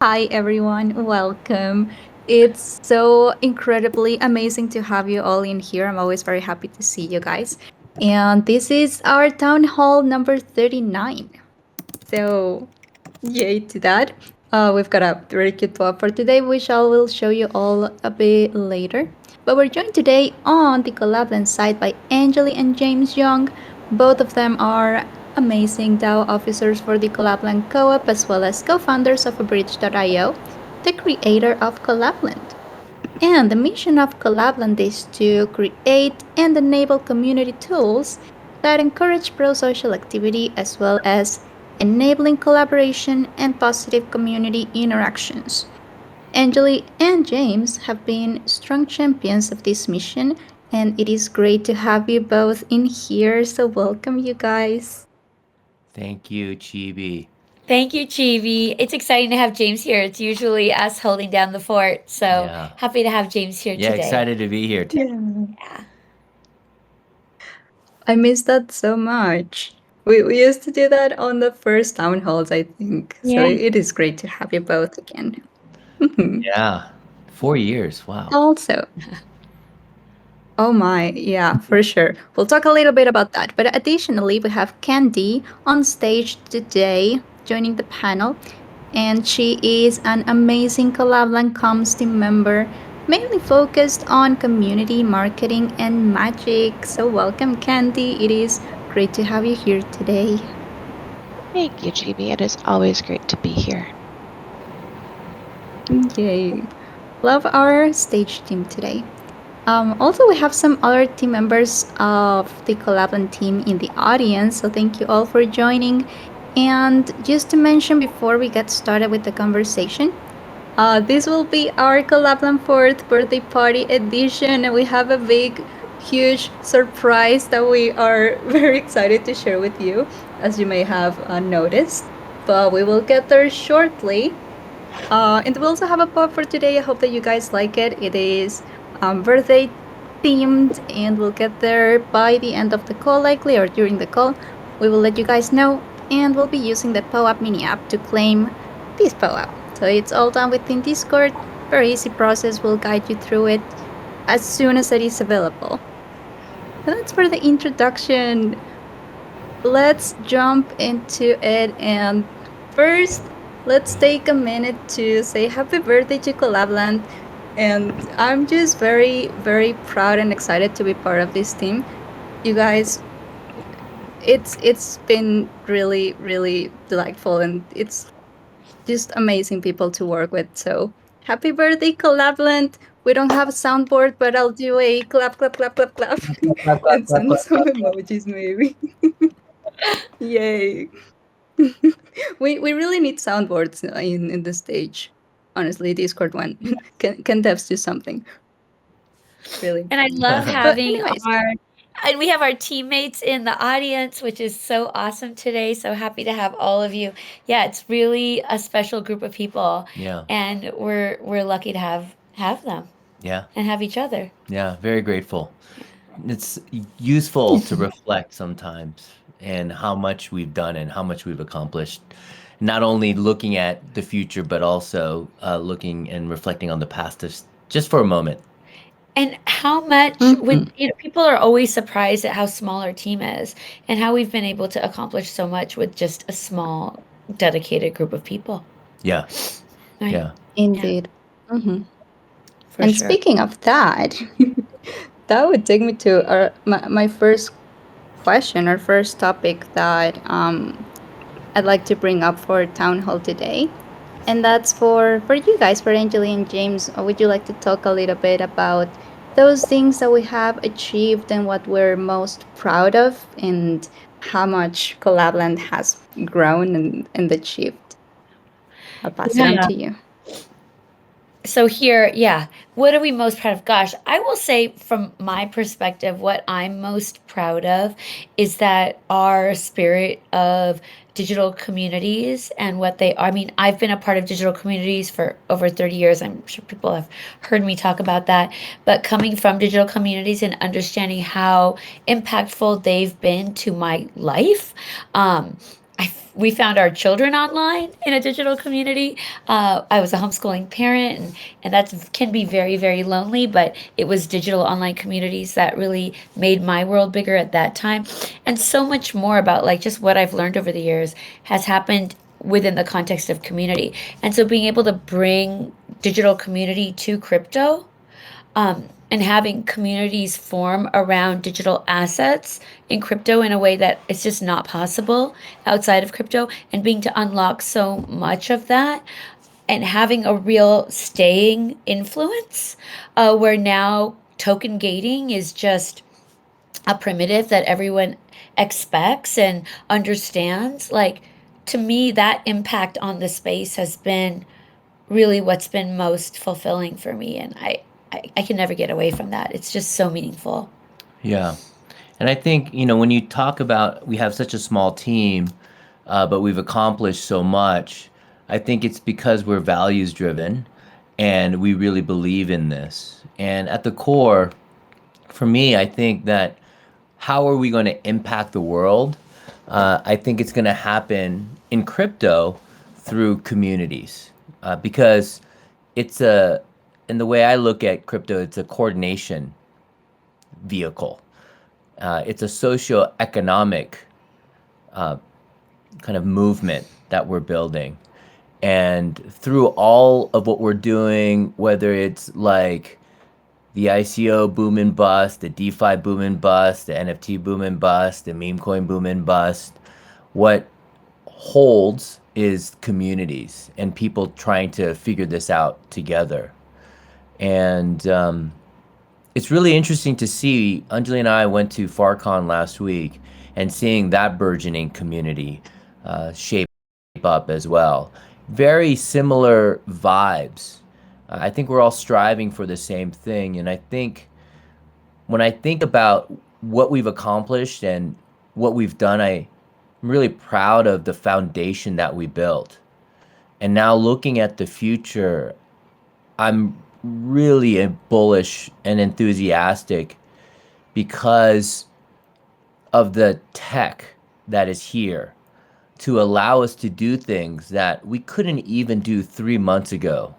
Hi, everyone. Welcome. It's so incredibly amazing to have you all in here. I'm always very happy to see you guys. And this is our town hall number 39. So, yay to that. We've got a very cute POAP for today, which I will show you all a bit later. But we're joined today on the Collab.Land side by Angeli and James Young. Both of them are amazing DAO officers for the Collab.Land Co-op, as well as co-founders of Abridge.io, the creator of Collab.Land. And the mission of Collab.Land is to create and enable community tools that encourage pro-social activity as well as enabling collaboration and positive community interactions. Angeli and James have been strong champions of this mission, and it is great to have you both in here. So, welcome, you guys. Thank you, Chibi. Thank you, Chibi. It's exciting to have James here. It's usually us holding down the fort. So Yeah. happy to have James here Yeah, today. excited to be here. Yeah. Yeah. I miss that so much. We used to do that on the first town halls, I think. So, Yeah. it is great to have you both again. Yeah. 4 years. Wow. Also, oh my, yeah, for sure. We'll talk a little bit about that. But additionally, we have Candy on stage today joining the panel. And she is an amazing Collabland Comms team member, mainly focused on community marketing and magic. So, welcome, Candy. It is great to have you here today. Thank you, GB. It is always great to be here. Yay. Love our stage team today. Also, we have some other team members of the Collabland team in the audience, so thank you all for joining. And just to mention before we get started with the conversation, this will be our Collabland 4th birthday party edition, and we have a big, huge surprise that we are very excited to share with you, as you may have noticed. But we will get there shortly. And we also have a pop for today. I hope that you guys like it. It is birthday themed, and we'll get there by the end of the call, likely, or during the call. We will let you guys know, and we'll be using the POAP mini app to claim this POAP. So it's all done within Discord. Very easy process. We'll guide you through it as soon as it is available. So that's for the introduction. Let's jump into it, and first, let's take a minute to say happy birthday to Collabland. And I'm just very, very proud and excited to be part of this team. You guys, it's been really, really delightful, and it's just amazing people to work with. So happy birthday, Collabland. We don't have a soundboard, but I'll do a clap, clap, clap, clap, clap, and send some emojis maybe. Yay. We really need soundboards in the stage. Honestly, Discord one can devs do something really. And I love But having anyways, and we have our teammates in the audience, which is so awesome today. So happy to have all of you. Yeah, it's really a special group of people. Yeah. And we're lucky to have them Yeah. and have each other. Yeah. Very grateful. It's useful to reflect sometimes and how much we've done and how much we've accomplished. Not only looking at the future, but also looking and reflecting on the past just for a moment. And how much when people are always surprised at how small our team is and how we've been able to accomplish so much with just a small dedicated group of people. Yeah. Right? Yeah. indeed. Mhm. For And sure. speaking of that, that would take me to my first question or first topic that I'd like to bring up for town hall today. And that's for you guys, for Angeli and James. Would you like to talk a little bit about those things that we have achieved and what we're most proud of, and how much Collabland has grown and achieved? I'll pass it on Yeah. to you. So here, yeah, what are we most proud of? Gosh, I will say from my perspective, what I'm most proud of is that our spirit of digital communities and what they are. I mean, I've been a part of digital communities for over 30 years. I'm sure people have heard me talk about that. But coming from digital communities and understanding how impactful they've been to my life, we found our children online in a digital community. I was a homeschooling parent, and that can be very, very lonely, but it was digital online communities that really made my world bigger at that time. And so much more about like just what I've learned over the years has happened within the context of community. And so being able to bring digital community to crypto, and having communities form around digital assets in crypto in a way that it's just not possible outside of crypto, and being to unlock so much of that and having a real staying influence, where now token gating is just a primitive that everyone expects and understands. Like, to me, that impact on the space has been really what's been most fulfilling for me. And I can never get away from that. It's just so meaningful. Yeah. And I think, when you talk about we have such a small team, but we've accomplished so much, I think it's because we're values driven and we really believe in this. And at the core, for me, I think that how are we going to impact the world? I think it's going to happen in crypto through communities, because it's in the way I look at crypto, it's a coordination vehicle. It's a socio-economic kind of movement that we're building. And through all of what we're doing, whether it's like the ICO boom and bust, the DeFi boom and bust, the NFT boom and bust, the meme coin boom and bust, what holds is communities and people trying to figure this out together. And it's really interesting to see. Anjali and I went to FarCon last week and seeing that burgeoning community shape up as well. Very similar vibes. I think we're all striving for the same thing. And I think when I think about what we've accomplished and what we've done, I'm really proud of the foundation that we built. And now looking at the future, I'm really bullish and enthusiastic because of the tech that is here to allow us to do things that we couldn't even do 3 months ago,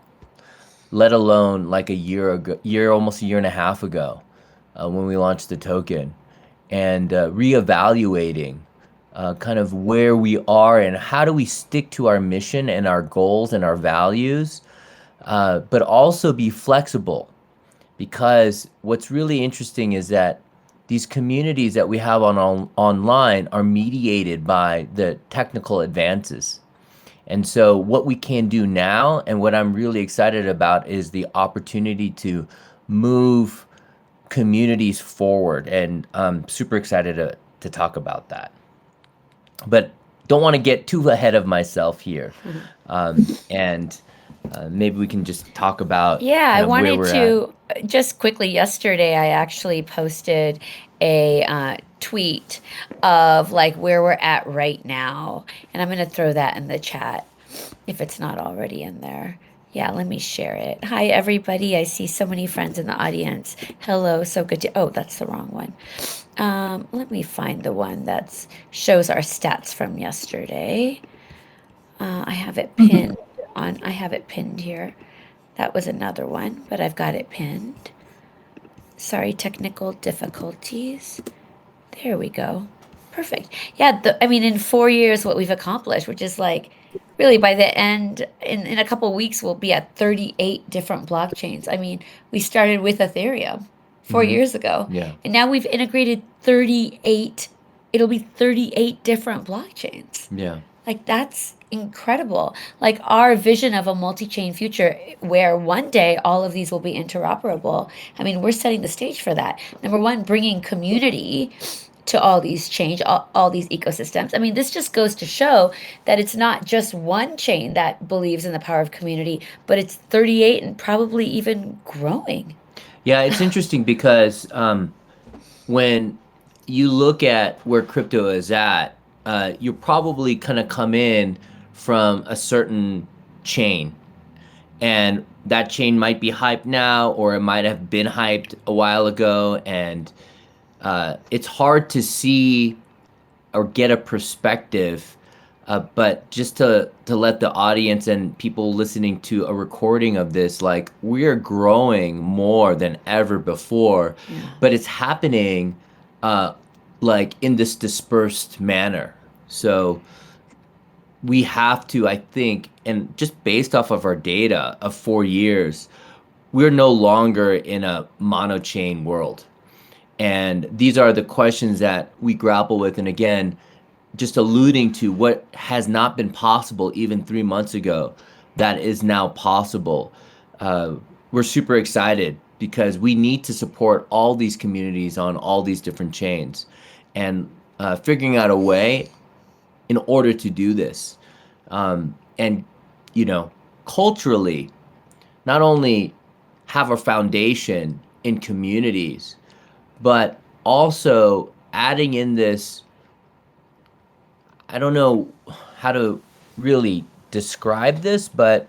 let alone like a year ago, almost a year and a half ago, when we launched the token, and reevaluating kind of where we are and how do we stick to our mission and our goals and our values, but also be flexible. Because what's really interesting is that these communities that we have online are mediated by the technical advances. And so what we can do now, and what I'm really excited about, is the opportunity to move communities forward. And I'm super excited to talk about that. But don't want to get too ahead of myself here. And maybe we can just talk about Yeah, I kind of where wanted we're to just quickly. Yesterday, I actually posted a tweet of like where we're at right now, and I'm going to throw that in the chat if it's not already in there. Yeah, let me share it. Hi, everybody. I see so many friends in the audience. Hello, so good to. Oh, that's the wrong one. Let me find the one that shows our stats from yesterday. I have it pinned on. I have it pinned here. That was another one, but I've got it pinned. Sorry, technical difficulties. There we go. Perfect. Yeah, I mean, in 4 years, what we've accomplished, which is like really by the end, in a couple of weeks, we'll be at 38 different blockchains. I mean, we started with Ethereum 4 years ago, Yeah. and now we've integrated 38. It'll be 38 different blockchains. Yeah. Like, that's incredible. Like, our vision of a multi-chain future where one day all of these will be interoperable. I mean, we're setting the stage for that. Number one, bringing community to all these all these ecosystems. I mean, this just goes to show that it's not just one chain that believes in the power of community, but it's 38 and probably even growing. Yeah, it's interesting because when you look at where crypto is at, you're probably gonna come in from a certain chain, and that chain might be hyped now, or it might have been hyped a while ago, and it's hard to see or get a perspective But just to let the audience and people listening to a recording of this, like we are growing more than ever before, Yeah. but it's happening uh, like in this dispersed manner. So we have to, I think, and just based off of our data of 4 years, we're no longer in a monochain world. And these are the questions that we grapple with. And again, just alluding to what has not been possible even 3 months ago, that is now possible. Uh, we're super excited because we need to support all these communities on all these different chains and figuring out a way in order to do this. And, you know, culturally, not only have a foundation in communities, but also adding in this, I don't know how to really describe this, but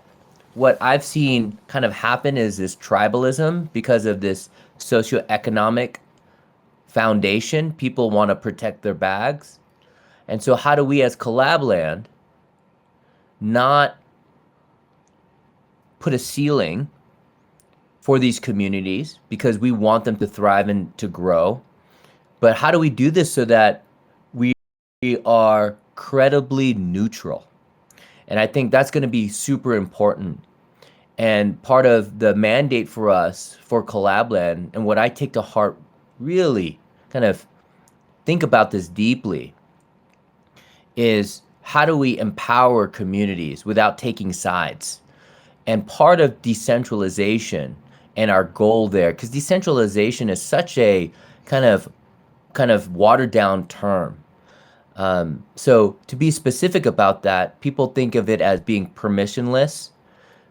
what I've seen kind of happen is this tribalism because of this socioeconomic foundation. People want to protect their bags. And so, how do we as Collab.Land not put a ceiling for these communities because we want them to thrive and to grow? But how do we do this so that we are credibly neutral? And I think that's going to be super important. And part of the mandate for us for Collab.Land, and what I take to heart, really kind of think about this deeply, is how do we empower communities without taking sides? And part of decentralization and our goal there, because decentralization is such a kind of watered down term. So to be specific about that, people think of it as being permissionless,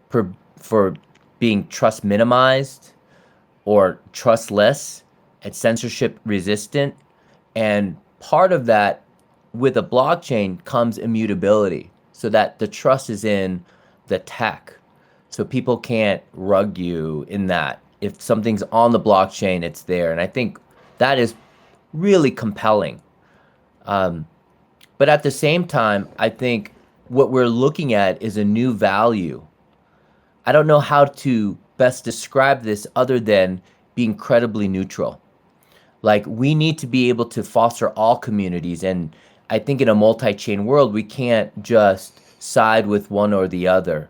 for being trust minimized or trustless and censorship resistant. And part of that with a blockchain comes immutability so that the trust is in the tech. So people can't rug you in that. If something's on the blockchain, it's there. And I think that is really compelling. But at the same time, I think what we're looking at is a new value. I don't know how to best describe this other than being incredibly neutral. Like we need to be able to foster all communities. And I think in a multi-chain world, we can't just side with one or the other.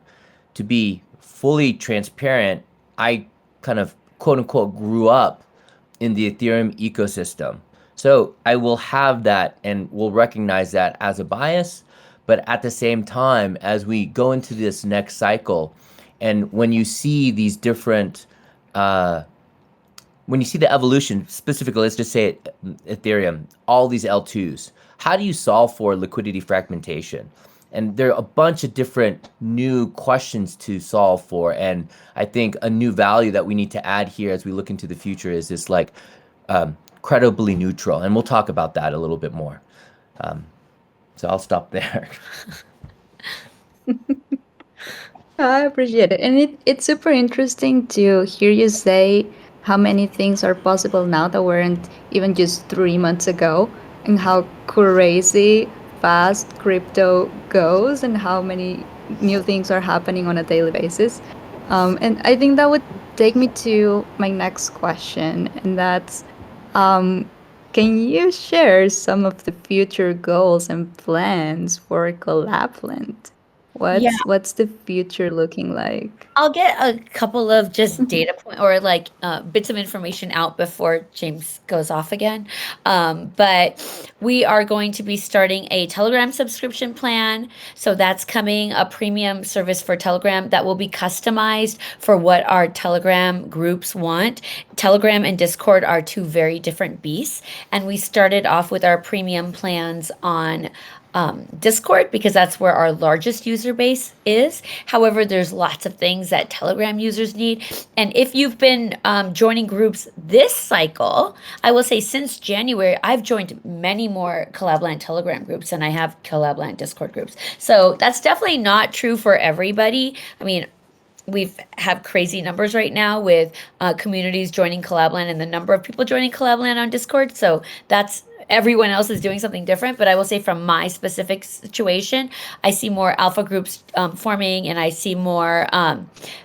To be fully transparent, I kind of quote unquote grew up in the Ethereum ecosystem. So I will have that and will recognize that as a bias. But at the same time, as we go into this next cycle, and when you see these different, when you see the evolution, specifically, let's just say Ethereum, all these L2s, how do you solve for liquidity fragmentation? And there are a bunch of different new questions to solve for. And I think a new value that we need to add here as we look into the future is this like credibly neutral. And we'll talk about that a little bit more. So I'll stop there. I appreciate it. And it's super interesting to hear you say how many things are possible now that weren't even just 3 months ago, and how crazy fast crypto goes, and how many new things are happening on a daily basis. And I think that would take me to my next question, and that's can you share some of the future goals and plans for Collab.Land? Yeah. What's the future looking like? I'll get a couple of just data point or like bits of information out before James goes off again. But we are going to be starting a Telegram subscription plan. So that's coming, a premium service for Telegram that will be customized for what our Telegram groups want. Telegram and Discord are two very different beasts. And we started off with our premium plans on Discord because that's where our largest user base is. However, there's lots of things that Telegram users need. And if you've been joining groups this cycle, I will say since January, I've joined many more Collab.Land Telegram groups than I have Collab.Land Discord groups. So that's definitely not true for everybody. I mean, we've have crazy numbers right now with communities joining Collab.Land and the number of people joining Collab.Land on Discord. So that's everyone else is doing something different, but I will say from my specific situation, I see more alpha groups forming, and I see more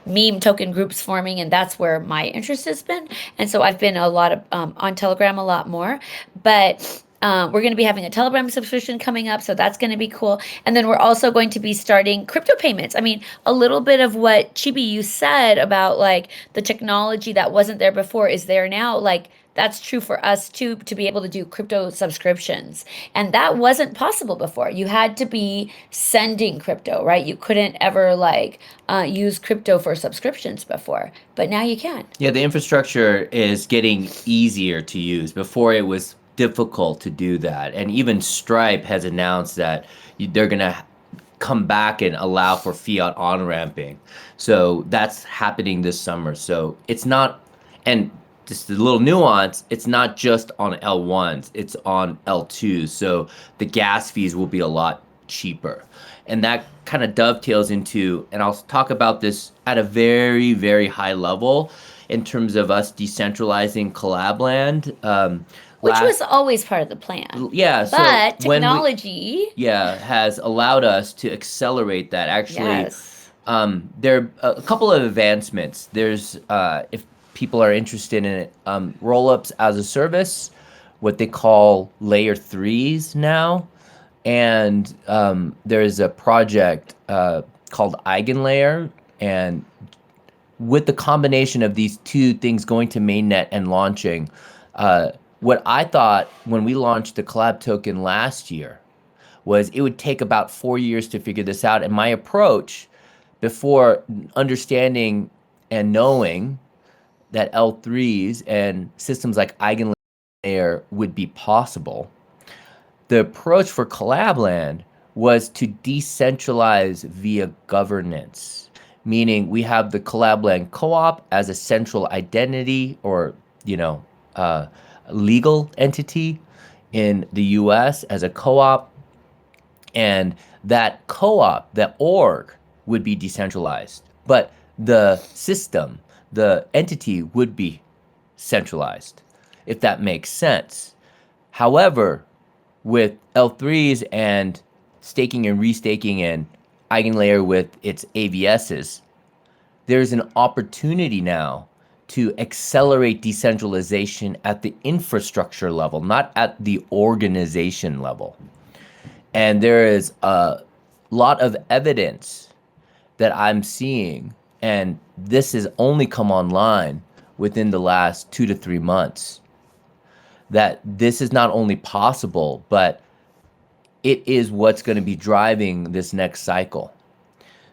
meme token groups forming, and that's where my interest has been. And so I've been a lot of on Telegram a lot more, but we're going to be having a Telegram subscription coming up, so that's going to be cool. And then we're also going to be starting crypto payments. I mean, a little bit of what Chibi you said about like the technology that wasn't there before is there now. Like that's true for us too, to be able to do crypto subscriptions. And that wasn't possible before. You had to be sending crypto, right? You couldn't ever like use crypto for subscriptions before, but now you can. Yeah, the infrastructure is getting easier to use. Before it was difficult to do that. And even Stripe has announced that they're going to come back and allow for fiat on-ramping. So that's happening this summer. So it's not, and just a little nuance, it's not just on L1s, it's on L2s. So the gas fees will be a lot cheaper. And that kind of dovetails into, and I'll talk about this at a very, very high level in terms of us decentralizing Collab.Land. Which was always part of the plan. Yeah. So but technology has allowed us to accelerate that. Actually, yes. There are a couple of advancements. There's, if people are interested in it, rollups as a service, what they call layer 3s now. And there's a project called EigenLayer. And with the combination of these two things going to mainnet and launching, what I thought when we launched the Collab token last year was it would take about 4 years to figure this out. And my approach before understanding and knowing that L3s and systems like EigenLayer would be possible, the approach for Collab.Land was to decentralize via governance, meaning we have the Collab.Land co-op as a central identity or, legal entity in the US as a co-op, and that co-op, that org, would be decentralized, but the system, the entity would be centralized, if that makes sense. However, with L3s and staking and restaking and EigenLayer with its AVSs, there's an opportunity now to accelerate decentralization at the infrastructure level, not at the organization level. And there is a lot of evidence that I'm seeing, and this has only come online within the last 2 to 3 months, that this is not only possible, but it is what's going to be driving this next cycle.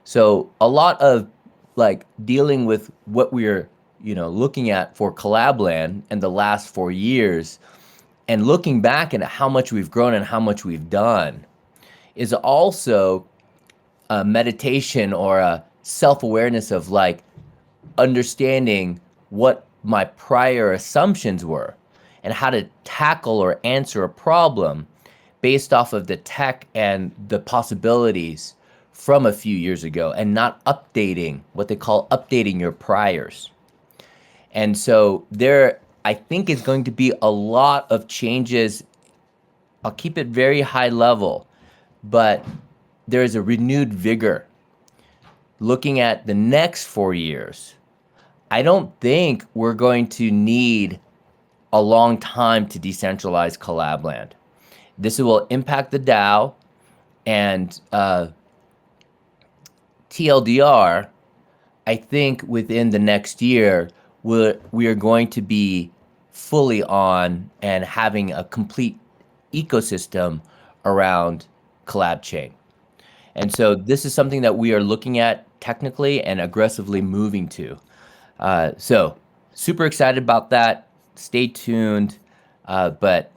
So a lot of like dealing with what we're looking at for Collab.Land in the last 4 years and looking back at how much we've grown and how much we've done is also a meditation or a self-awareness of like understanding what my prior assumptions were and how to tackle or answer a problem based off of the tech and the possibilities from a few years ago, and not updating what they call updating your priors. And so there, I think, is going to be a lot of changes. I'll keep it very high level, but there is a renewed vigor. Looking at the next 4 years, I don't think we're going to need a long time to decentralize Collab.Land. This will impact the DAO, and TLDR, I think within the next year, we are going to be fully on and having a complete ecosystem around Collab Chain. And so this is something that we are looking at technically and aggressively moving to. So super excited about that. Stay tuned, but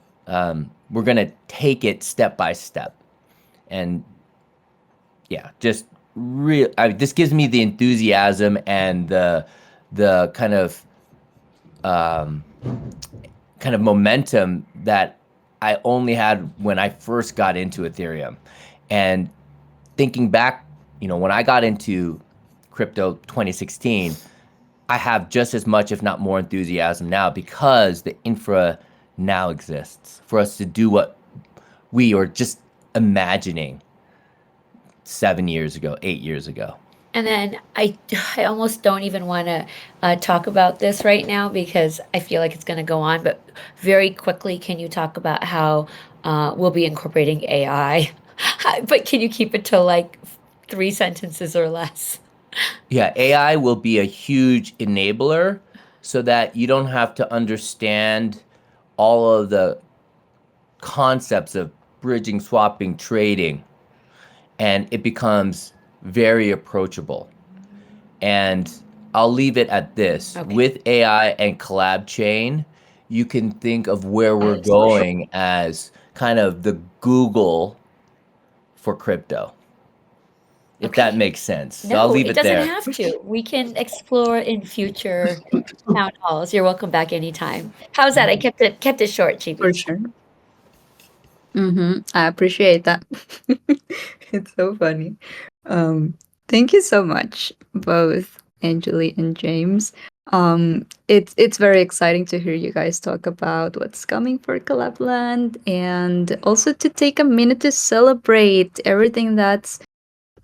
we're going to take it step by step. And yeah, just this gives me the enthusiasm and the kind of momentum that I only had when I first got into Ethereum. And thinking back, when I got into crypto 2016, I have just as much, if not more, enthusiasm now because the infra now exists for us to do what we were just imagining 7 years ago, 8 years ago. And then I almost don't even want to talk about this right now because I feel like it's going to go on. But very quickly, can you talk about how we'll be incorporating AI? But can you keep it to like 3 sentences or less? Yeah, AI will be a huge enabler so that you don't have to understand all of the concepts of bridging, swapping, trading, and it becomes very approachable. And I'll leave it at this. Okay. With AI and Collab.Chain, you can think of where we're Yes, for sure. going as kind of the Google for crypto, if that Okay. makes sense. So I'll No, leave it it doesn't there. have to. We can explore in future town halls. You're welcome back anytime. How's that? I kept it short, For Chibi. sure. I appreciate that. It's so funny. Um, Thank you so much, both Angeli and James. It's very exciting to hear you guys talk about what's coming for Collabland, and also to take a minute to celebrate everything that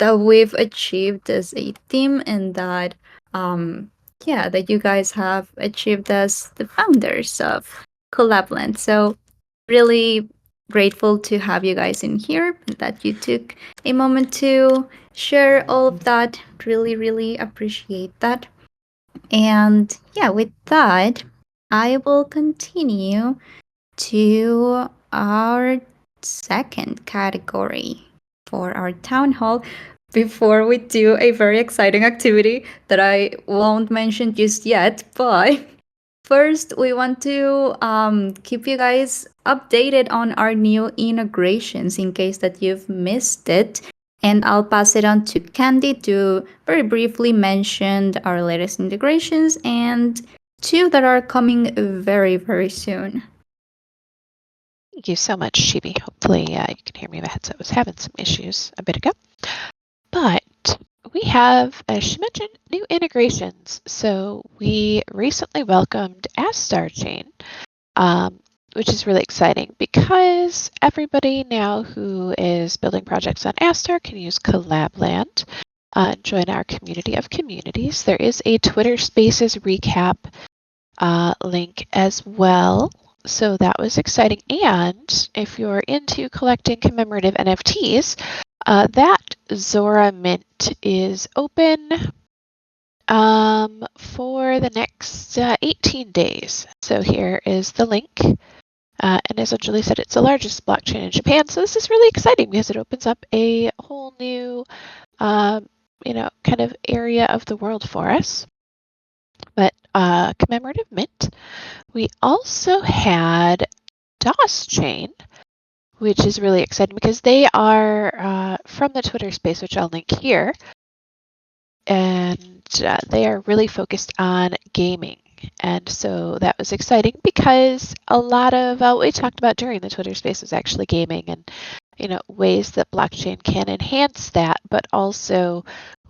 we've achieved as a team, and that yeah, that you guys have achieved as the founders of Collabland. So really grateful to have you guys in here, that you took a moment to share all of that. Really, really appreciate that. And yeah, with that, I will continue to our second category for our town hall before we do a very exciting activity that I won't mention just yet, but first, we want to keep you guys updated on our new integrations in case that you've missed it. And I'll pass it on to Candy to very briefly mention our latest integrations and two that are coming very, very soon. Thank you so much, Shibi. Hopefully, you can hear me. My headset was having some issues a bit ago. But we have, as she mentioned, new integrations. So we recently welcomed Astar Chain, which is really exciting because everybody now who is building projects on Astar can use Collab.Land, join our community of communities. There is a Twitter Spaces recap link as well. So that was exciting. And if you're into collecting commemorative NFTs, that Zora Mint is open for the next 18 days. So here is the link. And as Anjali said, it's the largest blockchain in Japan. So this is really exciting because it opens up a whole new, kind of area of the world for us. But commemorative mint. We also had DOS Chain, which is really exciting because they are from the Twitter space, which I'll link here. And they are really focused on gaming. And so that was exciting because a lot of what we talked about during the Twitter space was actually gaming and, ways that blockchain can enhance that, but also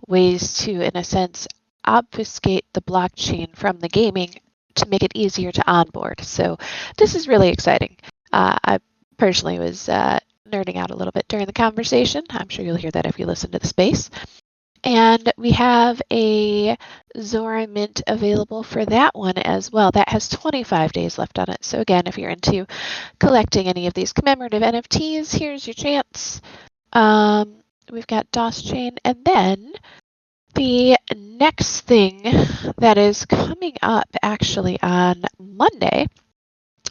ways to, in a sense, obfuscate the blockchain from the gaming to make it easier to onboard. So this is really exciting. I personally was nerding out a little bit during the conversation. I'm sure you'll hear that if you listen to the space. And we have a Zora Mint available for that one as well. That has 25 days left on it. So again, if you're into collecting any of these commemorative NFTs, here's your chance. We've got DOS Chain. And then the next thing that is coming up actually on Monday,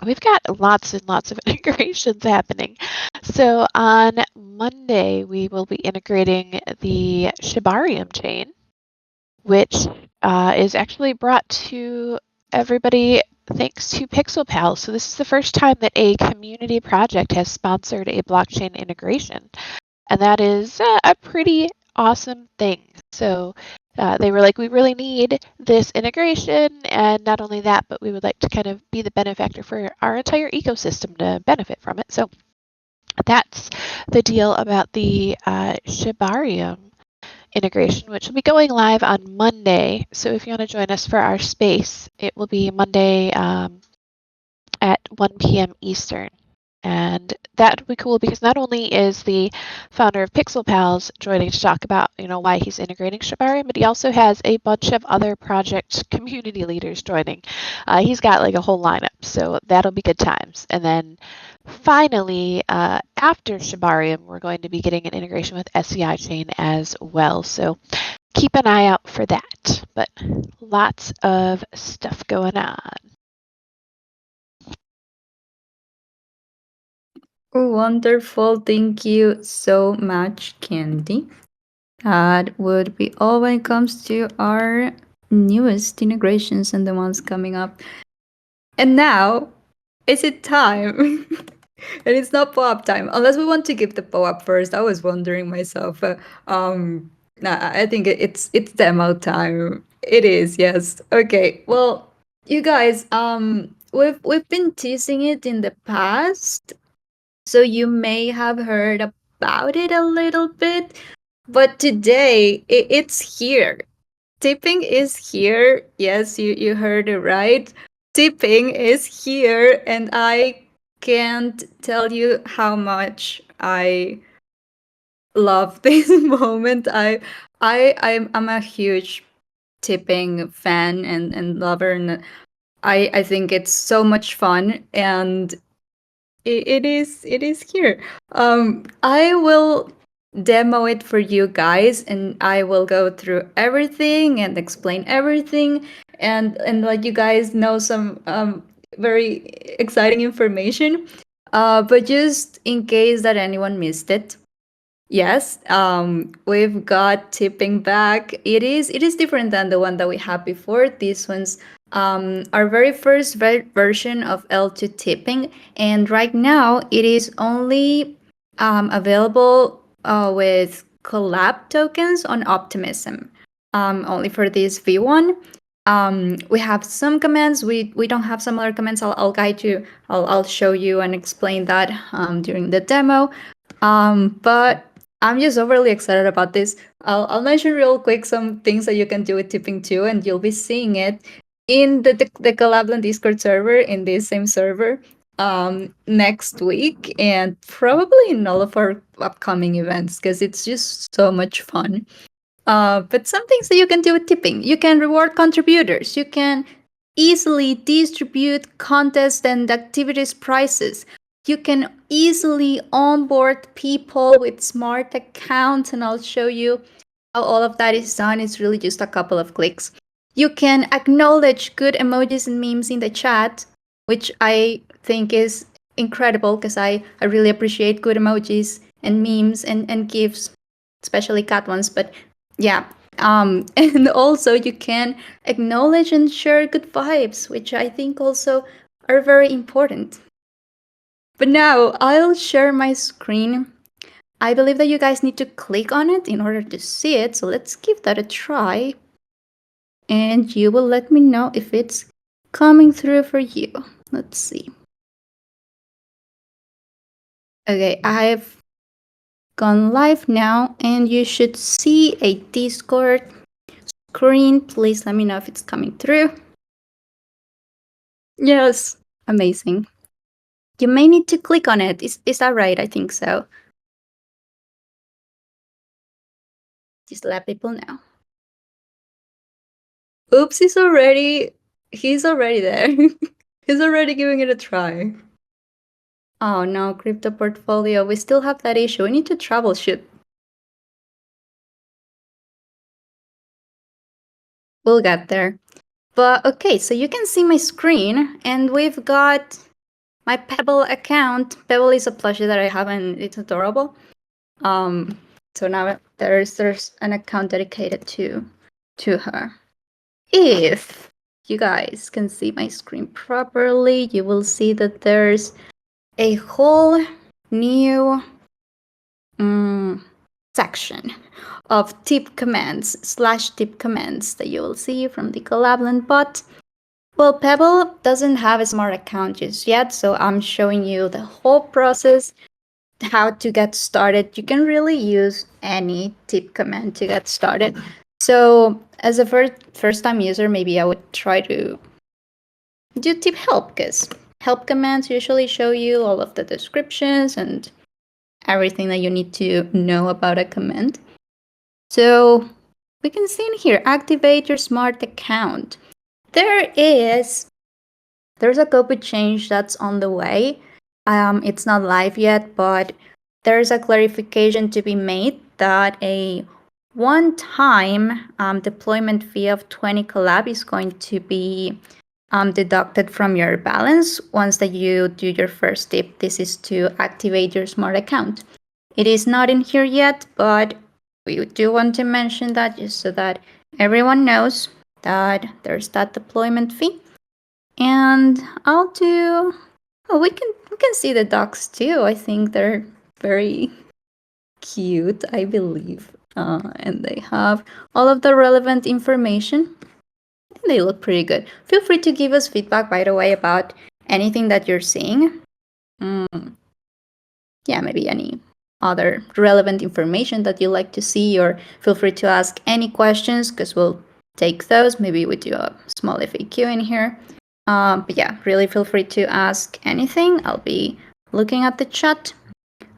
we've got lots and lots of integrations happening. So on Monday, we will be integrating the Shibarium chain, which is actually brought to everybody thanks to PixelPal. So this is the first time that a community project has sponsored a blockchain integration. And that is a pretty awesome thing. So they were like, we really need this integration. And not only that, but we would like to kind of be the benefactor for our entire ecosystem to benefit from it. So that's the deal about the Shibarium integration, which will be going live on Monday. So if you want to join us for our space, it will be Monday. at 1 p.m. Eastern. And that would be cool because not only is the founder of Pixel Pals joining to talk about, why he's integrating Shibari, but he also has a bunch of other project community leaders joining. He's got like a whole lineup, so that'll be good times. And then finally, after Shibarium, we're going to be getting an integration with SCI Chain as well. So keep an eye out for that. But lots of stuff going on. Wonderful. Thank you so much, Candy. That would be all when it comes to our newest integrations and the ones coming up. And now, is it time? And it's not POAP time, unless we want to give the POAP first. I was wondering myself. Nah, I think it's demo time. It is, yes. Okay. Well, you guys, we've been teasing it in the past, so you may have heard about it a little bit, but today it's here. Tipping is here. Yes, you heard it right. Tipping is here, and I can't tell you how much I love this moment. I'm a huge tipping fan and lover, and I think it's so much fun, and it is here. I will demo it for you guys, and I will go through everything and explain everything, and let you guys know some very exciting information. But just in case that anyone missed it, yes, we've got tipping back. It is different than the one that we had before. This one's our very first version of L2 tipping, and right now it is only available with collab tokens on Optimism. Only for this V1. We have some commands. We don't have some other commands. I'll guide you. I'll show you and explain that during the demo. But I'm just overly excited about this. I'll mention real quick some things that you can do with tipping too, and you'll be seeing it in the Collab.Land Discord server, in this same server, next week, and probably in all of our upcoming events, because it's just so much fun. But some things that you can do with tipping: you can reward contributors, you can easily distribute contest and activities prizes, you can easily onboard people with smart accounts, and I'll show you how all of that is done. It's really just a couple of clicks. You can acknowledge good emojis and memes in the chat, which I think is incredible, because I really appreciate good emojis and memes and GIFs, especially cat ones. But yeah, and also you can acknowledge and share good vibes, which I think also are very important. But now I'll share my screen. I believe that you guys need to click on it in order to see it, so let's give that a try. And you will let me know if it's coming through for you. Let's see. Okay, I've gone live now, and you should see a Discord screen. Please let me know if it's coming through. Yes, amazing. You may need to click on it. Is that right? I think so. Just let people know. Oops, he's already there. He's already giving it a try. Oh no, crypto portfolio. We still have that issue. We need to troubleshoot. We'll get there. But okay, so you can see my screen, and we've got my Pebble account. Pebble is a plushie that I have, and it's adorable. So now there's an account dedicated to her. If you guys can see my screen properly, you will see that there's a whole new section of tip commands /tip commands that you will see from the Collab.Land bot. Well, Pebble doesn't have a smart account just yet, so I'm showing you the whole process, how to get started. You can really use any tip command to get started. So as a first-time user, maybe I would try to do tip help, because help commands usually show you all of the descriptions and everything that you need to know about a command. So we can see in here, activate your smart account. There's a copy change that's on the way. It's not live yet, but there's a clarification to be made that a one-time deployment fee of 20 collab is going to be deducted from your balance once that you do your first tip. This is to activate your smart account. It is not in here yet, but we do want to mention that just so that everyone knows that there's that deployment fee. And I'll do. Oh, we can see the dogs too. I think they're very cute, I believe, and they have all of the relevant information. I think they look pretty good. Feel free to give us feedback, by the way, about anything that you're seeing. Yeah, maybe any other relevant information that you like to see, or feel free to ask any questions because we'll take those. Maybe we do a small FAQ in here. But yeah, really feel free to ask anything. I'll be looking at the chat.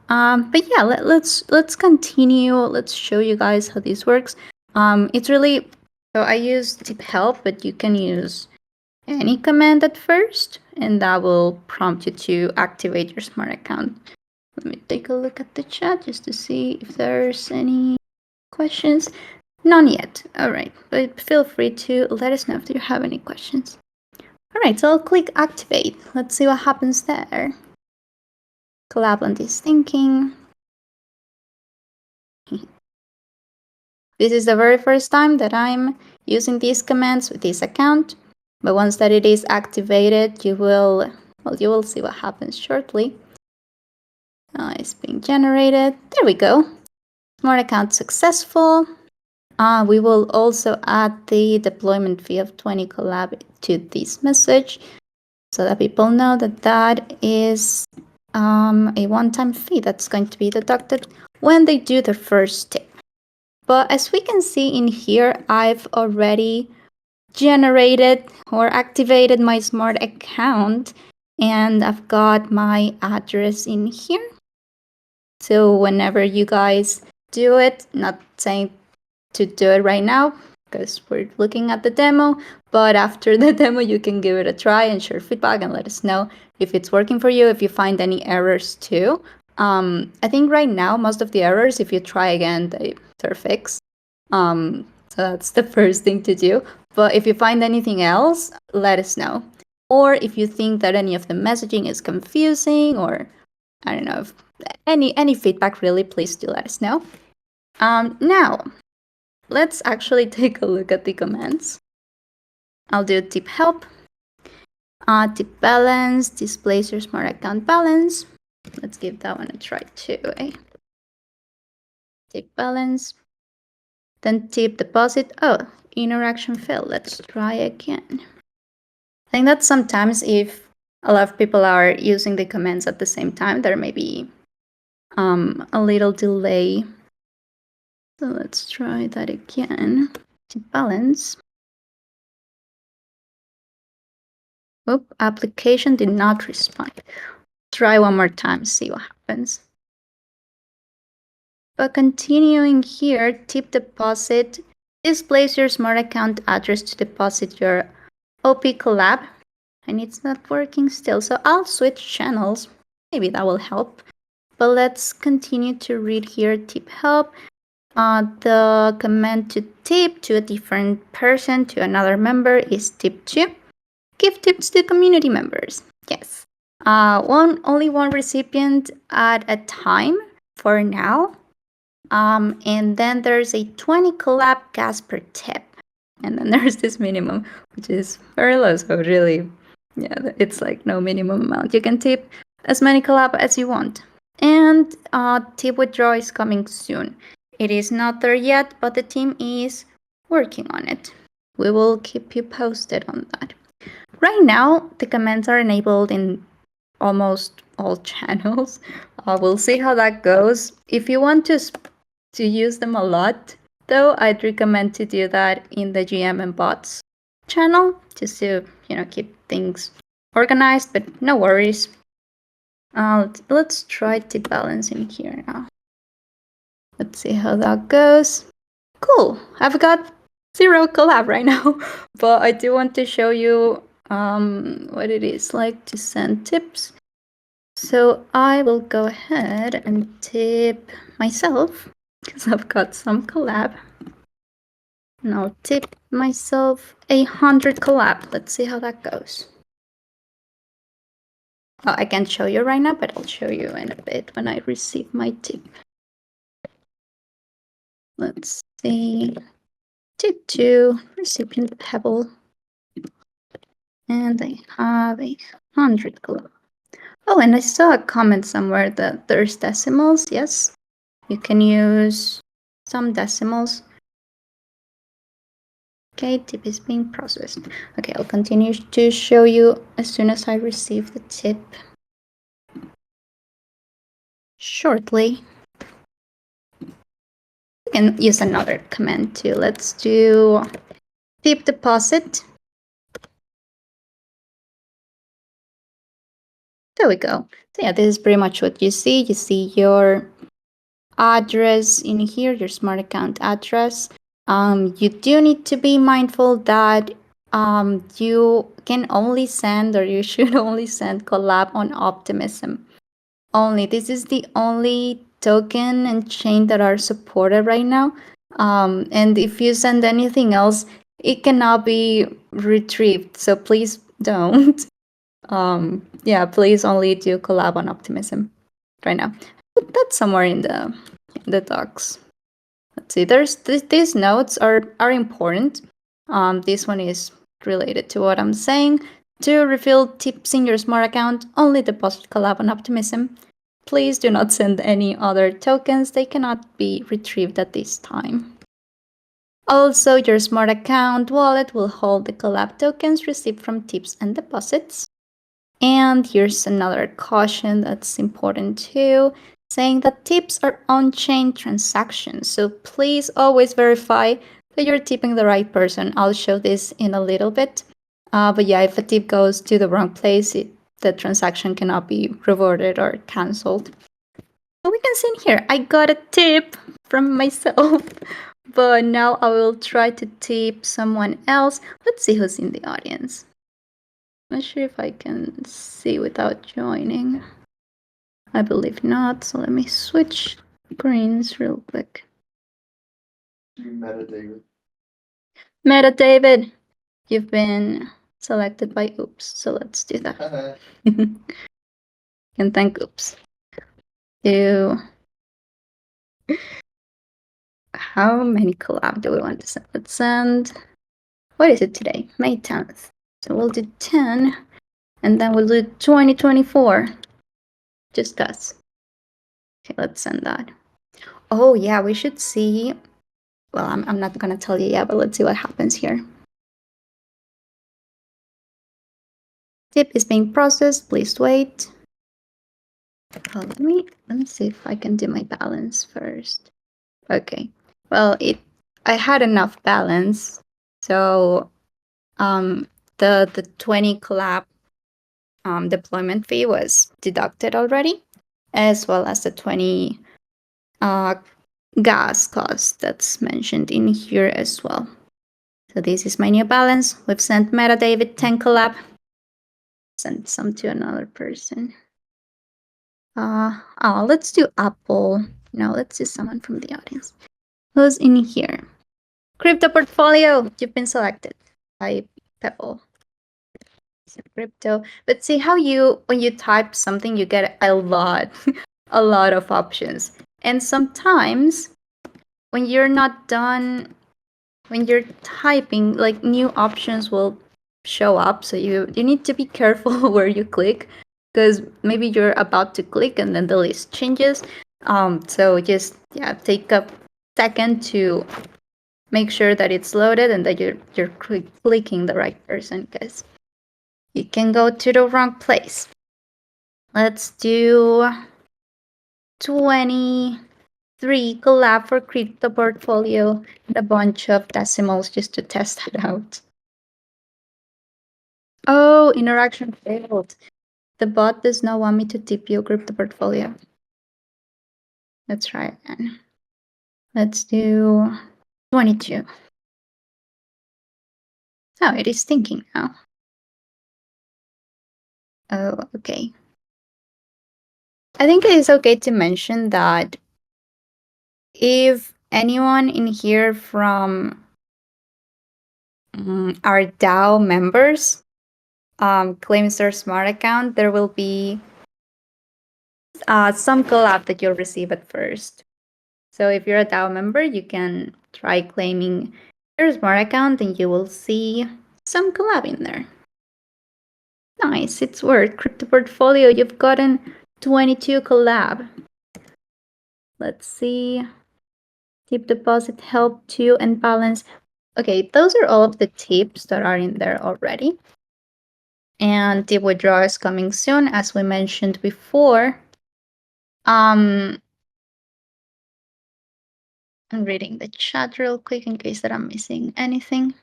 But yeah, let's continue. Let's show you guys how this works. It's really, so I use tip help, but you can use any command at first, and that will prompt you to activate your smart account. Let me take a look at the chat just to see if there's any questions. None yet. All right, but feel free to let us know if you have any questions. All right, so I'll click activate. Let's see what happens there. Collab.Land is thinking. This is the very first time that I'm using these commands with this account, but once that it is activated, you will see what happens shortly. It's being generated. There we go. Smart account successful. We will also add the deployment fee of 20 collab to this message so that people know that that is a one-time fee that's going to be deducted when they do their first tip. But as we can see in here, I've already generated or activated my smart account, and I've got my address in here. So whenever you guys do it, not saying to do it right now because we're looking at the demo, but after the demo you can give it a try and share feedback and let us know if it's working for you, if you find any errors too. I think right now most of the errors, if you try again, they're fixed. So that's the first thing to do. But if you find anything else, let us know. Or if you think that any of the messaging is confusing, or I don't know, if any feedback, really, please do let us know. Now, let's actually take a look at the commands. I'll do tip help, tip balance, displays your smart account balance. Let's give that one a try too. Tip balance, then tip deposit. Oh, interaction failed. Let's try again. I think that sometimes if a lot of people are using the commands at the same time, there may be a little delay. So let's try that again. To balance. Oop, application did not respond. Try one more time, see what happens. But continuing here, tip deposit displays your smart account address to deposit your OP collab, and it's not working still. So I'll switch channels. Maybe that will help. But let's continue to read here. Tip help. The command to tip to a different person, to another member, is tip 2. Give tips to community members. Yes. Only one recipient at a time for now. And then there's a 20 collab gas per tip. And then there's this minimum, which is very low. So really, yeah, it's like no minimum amount. You can tip as many collab as you want. And tip withdraw is coming soon. It is not there yet, but the team is working on it. We will keep you posted on that. Right now, the commands are enabled in almost all channels. We'll see how that goes. If you want to use them a lot, though, I'd recommend to do that in the GM and bots channel, just to keep things organized, but no worries. Let's try the balance in here now. Let's see how that goes. Cool. I've got 0 collab right now, but I do want to show you what it is like to send tips. So I will go ahead and tip myself because I've got some collab. And I'll tip myself 100 collab. Let's see how that goes. Well, I can't show you right now, but I'll show you in a bit when I receive my tip. Let's see. Tip 2, recipient pebble. And I have 100 collab. Oh, and I saw a comment somewhere that there's decimals. Yes, you can use some decimals. Okay, tip is being processed. Okay, I'll continue to show you as soon as I receive the tip shortly. You can use another command too. Let's do tip deposit. There we go. So yeah, this is pretty much what you see. You see your address in here, your smart account address. You do need to be mindful that you can only send, or you should only send collab on Optimism. Only. This is the only token and chain that are supported right now. And if you send anything else, it cannot be retrieved. So please don't. Yeah, please only do collab on Optimism right now. But that's somewhere in the docs. Let's see. There's these notes are important. This one is related to what I'm saying. To refill tips in your smart account, only deposit collab on Optimism. Please do not send any other tokens. They cannot be retrieved at this time. Also, your smart account wallet will hold the collab tokens received from tips and deposits. And here's another caution that's important too, saying that tips are on-chain transactions. So please always verify that you're tipping the right person. I'll show this in a little bit. But yeah, if a tip goes to the wrong place, the transaction cannot be reverted or cancelled. So we can see in here, I got a tip from myself. But now I will try to tip someone else. Let's see who's in the audience. Not sure if I can see without joining. I believe not, so let me switch screens real quick. Meta David, you've been selected by Oops, so let's do that. And thank Oops. How many collab do we want to send? Let's send, what is it today? May 10th. So we'll do 10, and then we'll do 2024. Just us. Okay, let's send that. Oh yeah, we should see. Well, I'm not gonna tell you yet, but let's see what happens here. Tip is being processed. Please wait. Let me see if I can do my balance first. Okay. Well, I had enough balance, so the 20 collab deployment fee was deducted already, as well as the 20 gas cost that's mentioned in here as well. So this is my new balance. We've sent Meta David 10 collab. Send some to another person. Let's do Apple. No, let's do someone from the audience. Who's in here? Crypto portfolio. You've been selected by Pebble. Crypto. But see how when you type something, you get a lot, a lot of options. And sometimes when you're not done, when you're typing, like new options will show up. So you need to be careful where you click, because maybe you're about to click and then the list changes. So just take a second to make sure that it's loaded and that you're clicking the right person, because you can go to the wrong place. Let's do 23 collab for crypto portfolio and a bunch of decimals just to test it out. Oh, interaction failed. The bot does not want me to tip you crypto portfolio. Let's try again. Let's do 22. Oh, it is thinking now. Oh, okay. I think it is okay to mention that if anyone in here from our DAO members claims their smart account, there will be some collab that you'll receive at first. So if you're a DAO member, you can try claiming your smart account and you will see some collab in there. Nice, it's worked. Crypto portfolio, you've gotten 22 collab. Let's see. Tip deposit help to and balance. Okay, those are all of the tips that are in there already. And tip withdrawal is coming soon, as we mentioned before. I'm reading the chat real quick in case that I'm missing anything.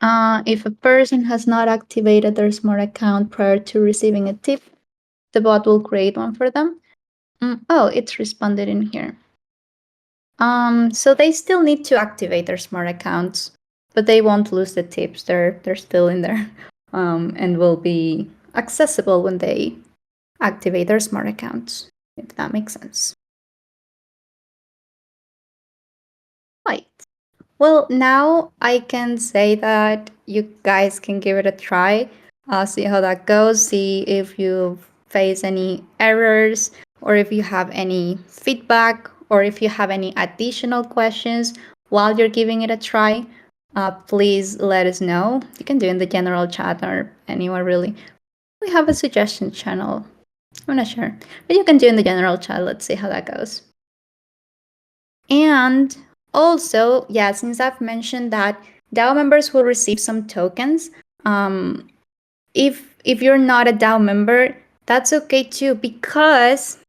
If a person has not activated their smart account prior to receiving a tip, the bot will create one for them. Oh, it's responded in here. So they still need to activate their smart accounts, but they won't lose the tips. They're still in there, and will be accessible when they activate their smart accounts. If that makes sense. Right. Well, now I can say that you guys can give it a try. See how that goes. See if you face any errors or if you have any feedback or if you have any additional questions while you're giving it a try. Please let us know. You can do it in the general chat or anywhere really. We have a suggestion channel. I'm not sure, but you can do it in the general chat. Let's see how that goes. And also, yeah, since I've mentioned that DAO members will receive some tokens, if you're not a DAO member, that's okay too, because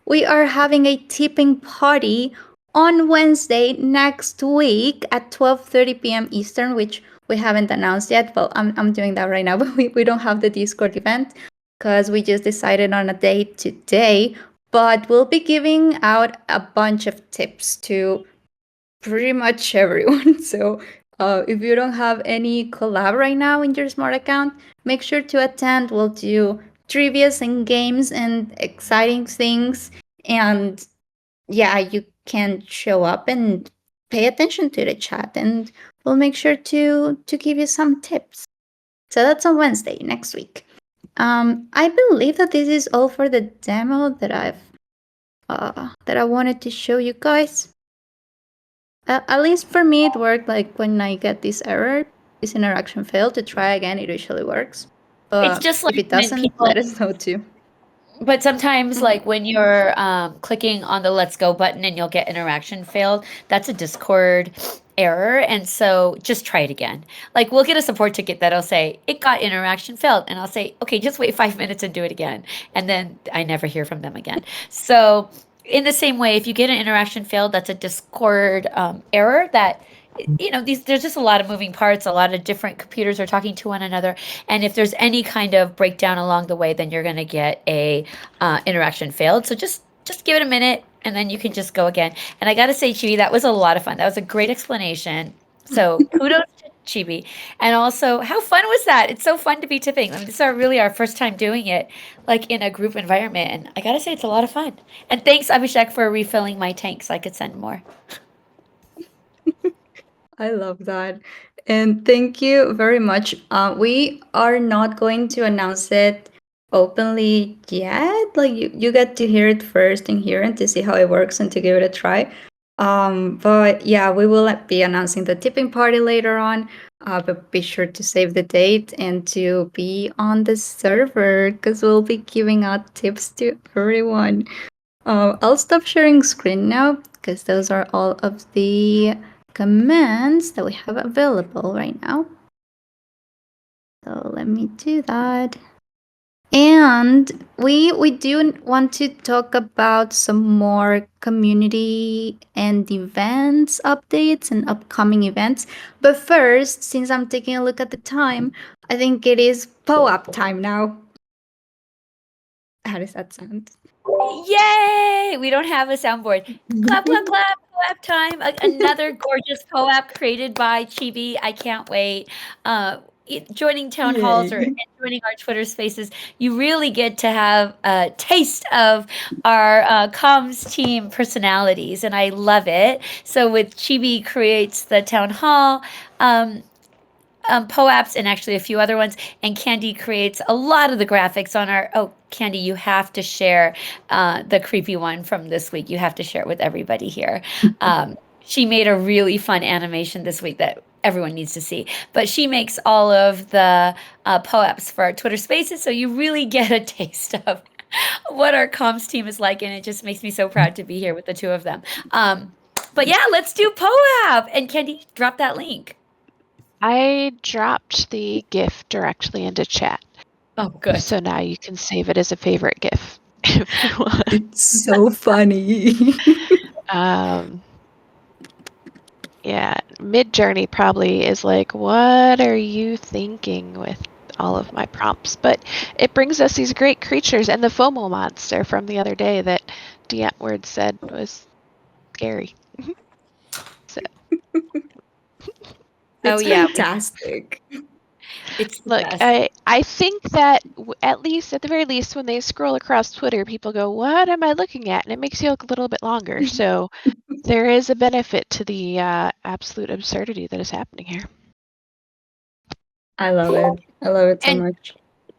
we are having a tipping party on Wednesday next week at 12:30 p.m. Eastern, which we haven't announced yet. Well, I'm doing that right now, but we don't have the Discord event because we just decided on a date today. But we'll be giving out a bunch of tips to pretty much everyone. So if you don't have any collab right now in your smart account, make sure to attend. We'll do trivias and games and exciting things. And yeah, you can show up and pay attention to the chat, and we'll make sure to give you some tips. So that's on Wednesday next week. I believe that this is all for the demo that I wanted to show you guys. At least for me, it worked. Like when I get this error, this interaction failed, to try again, it usually works. It's just If like it when doesn't, people let us know too. But sometimes, Mhm. like when you're clicking on the let's go button and you'll get interaction failed, that's a Discord error. And so just try it again. Like we'll get a support ticket that'll say, it got interaction failed. And I'll say, okay, just wait 5 minutes and do it again. And then I never hear from them again. So, in the same way, if you get an interaction failed, that's a Discord error that there's just a lot of moving parts, a lot of different computers are talking to one another, and if there's any kind of breakdown along the way, then you're going to get a interaction failed. So just give it a minute and then you can just go again. And I got to say, Chibi, that was a lot of fun. That was a great explanation. So kudos to Chibi. And also, how fun was that? It's so fun to be tipping. I mean, this is really our first time doing it, like in a group environment. And I got to say, it's a lot of fun. And thanks, Abhishek, for refilling my tank so I could send more. I love that. And thank you very much. We are not going to announce it openly yet. Like you get to hear it first in here and to see how it works and to give it a try. But yeah, we will be announcing the tipping party later on. But be sure to save the date and to be on the server because we'll be giving out tips to everyone. I'll stop sharing screen now because those are all of the commands that we have available right now. So let me do that. And we do want to talk about some more community and events updates and upcoming events. But first, since I'm taking a look at the time, I think it is POAP time now. How does that sound? Yay! We don't have a soundboard. Clap, clap, clap. POAP time. Another gorgeous POAP created by Chibi. I can't wait. Joining town halls or Yay. joining our Twitter spaces, you really get to have a taste of our comms team personalities, and I love it. So with Chibi creates the town hall. POAPs and actually a few other ones. And Candy creates a lot of the graphics on our. Oh, Candy, you have to share the creepy one from this week. You have to share it with everybody here. She made a really fun animation this week that everyone needs to see. But she makes all of the POAPs for our Twitter Spaces, so you really get a taste of what our comms team is like, and it just makes me so proud to be here with the two of them. But yeah, let's do POAP. And Candy, drop that link. I dropped the GIF directly into chat. Oh, good. So now you can save it as a favorite GIF if you want. It's so funny. Yeah, Mid-Journey probably is like, what are you thinking with all of my prompts? But it brings us these great creatures, and the FOMO monster from the other day that D'Antwoord said was scary. So, It's yeah, fantastic. it's the look, best. I think that at the very least, when they scroll across Twitter, people go, "What am I looking at?" And it makes you look a little bit longer. So there is a benefit to the absolute absurdity that is happening here. I love it. I love it so And much.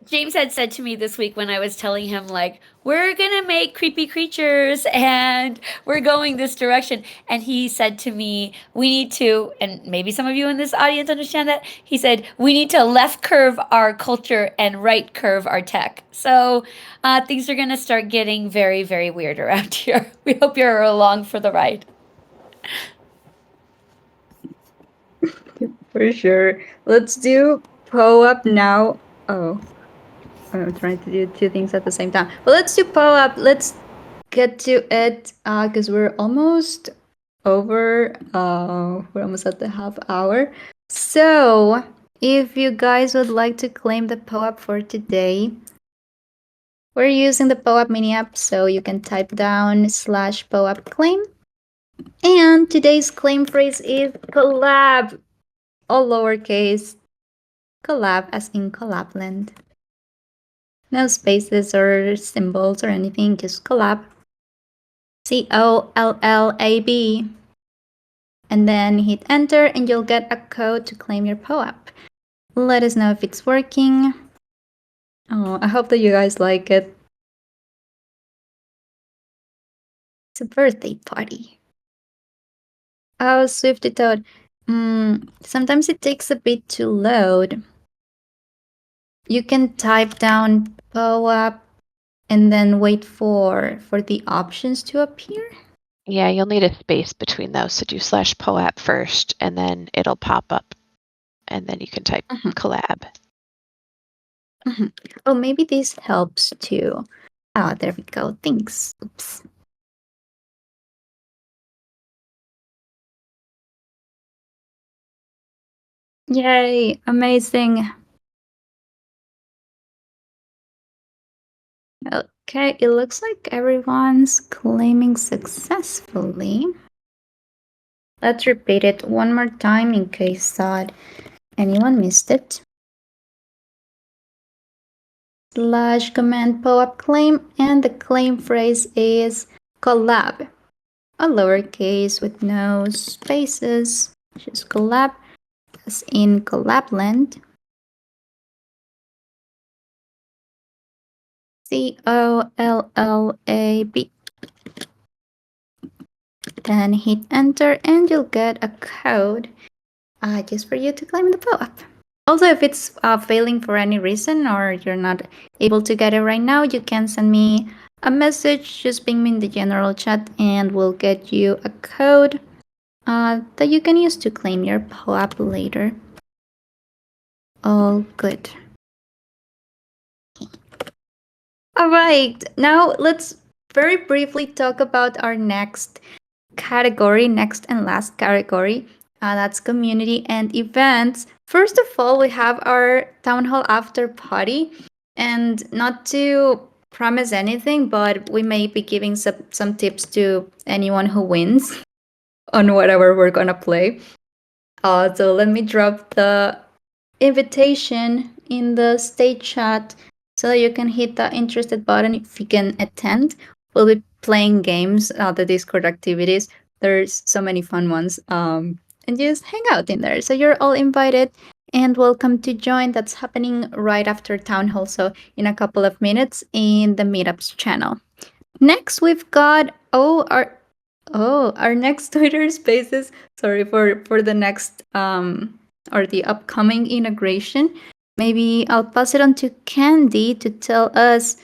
James had said to me this week when I was telling him, like, we're going to make creepy creatures and we're going this direction. And he said to me, we need to, and maybe some of you in this audience understand that. He said, we need to left curve our culture and right curve our tech. So things are going to start getting very, very weird around here. We hope you're along for the ride. For sure. Let's do POAP now. Oh, I'm trying to do two things at the same time. But let's do POAP. Let's get to it because we're almost over. We're almost at the half hour. So, if you guys would like to claim the POAP for today, we're using the POAP mini app, so you can type down /POAP claim. And today's claim phrase is collab, all lowercase, collab as in Collab.Land. No spaces or symbols or anything, just collab. COLLAB. And then hit enter and you'll get a code to claim your POAP. Let us know if it's working. Oh, I hope that you guys like it. It's a birthday party. Oh, Swifty Toad. Sometimes it takes a bit to load. You can type down POAP and then wait for the options to appear. Yeah, you'll need a space between those. So do /POAP first, and then it'll pop up, and then you can type collab. Oh, maybe this helps too. Oh, there we go. Thanks. Oops. Yay, amazing. Okay, it looks like everyone's claiming successfully. Let's repeat it one more time in case that anyone missed it. /command POAP claim, and the claim phrase is collab. A lowercase with no spaces, just collab as in Collab.Land. COLLAB. Then hit enter and you'll get a code just for you to claim the POAP. Also, if it's failing for any reason or you're not able to get it right now, you can send me a message, just ping me in the general chat, and we'll get you a code that you can use to claim your POAP later. All good. All right, now let's very briefly talk about our next category, next and last category. That's community and events. First of all, we have our town hall after party. And not to promise anything, but we may be giving some tips to anyone who wins on whatever we're going to play. So let me drop the invitation in the stage chat so that you can hit the interested button if you can attend. We'll be playing games, the Discord activities. There's so many fun ones. And just hang out in there. So you're all invited and welcome to join. That's happening right after Town Hall. So in a couple of minutes in the Meetups channel. Next, we've got our next Twitter Spaces. Sorry for the next or the upcoming integration. Maybe I'll pass it on to Candy to tell us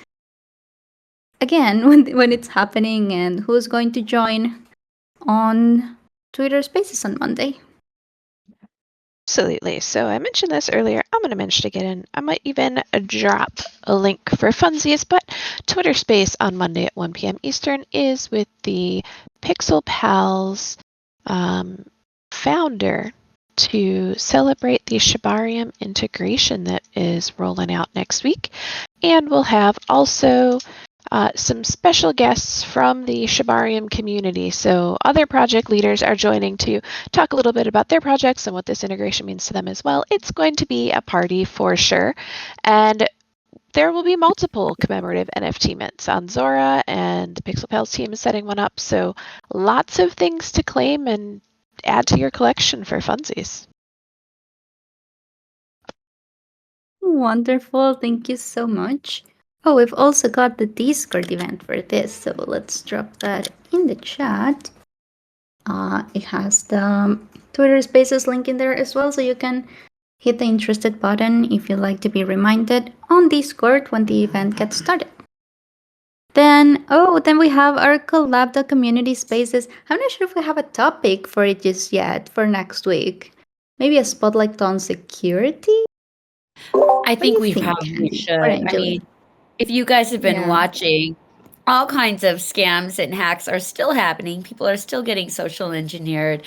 again when it's happening and who's going to join on Twitter Spaces on Monday. Absolutely. So I mentioned this earlier. I'm going to mention it again. I might even drop a link for funsies, but Twitter Space on Monday at 1 p.m. Eastern is with the Pixel Pals founder to celebrate the Shibarium integration that is rolling out next week. And we'll have also some special guests from the Shibarium community. So other project leaders are joining to talk a little bit about their projects and what this integration means to them as well. It's going to be a party for sure. And there will be multiple commemorative NFT mints on Zora, and the Pixel Pals team is setting one up. So lots of things to claim and add to your collection for funsies. Wonderful. Thank you so much. Oh, we've also got the Discord event for this. So let's drop that in the chat. It has the Twitter Spaces link in there as well, so you can hit the interested button if you'd like to be reminded on Discord when the event gets started. Then we have our collab the community spaces. I'm not sure if we have a topic for it just yet for next week. Maybe a spotlight on security. I think we probably should. I mean, if you guys have been watching, all kinds of scams and hacks are still happening. People are still getting social engineered.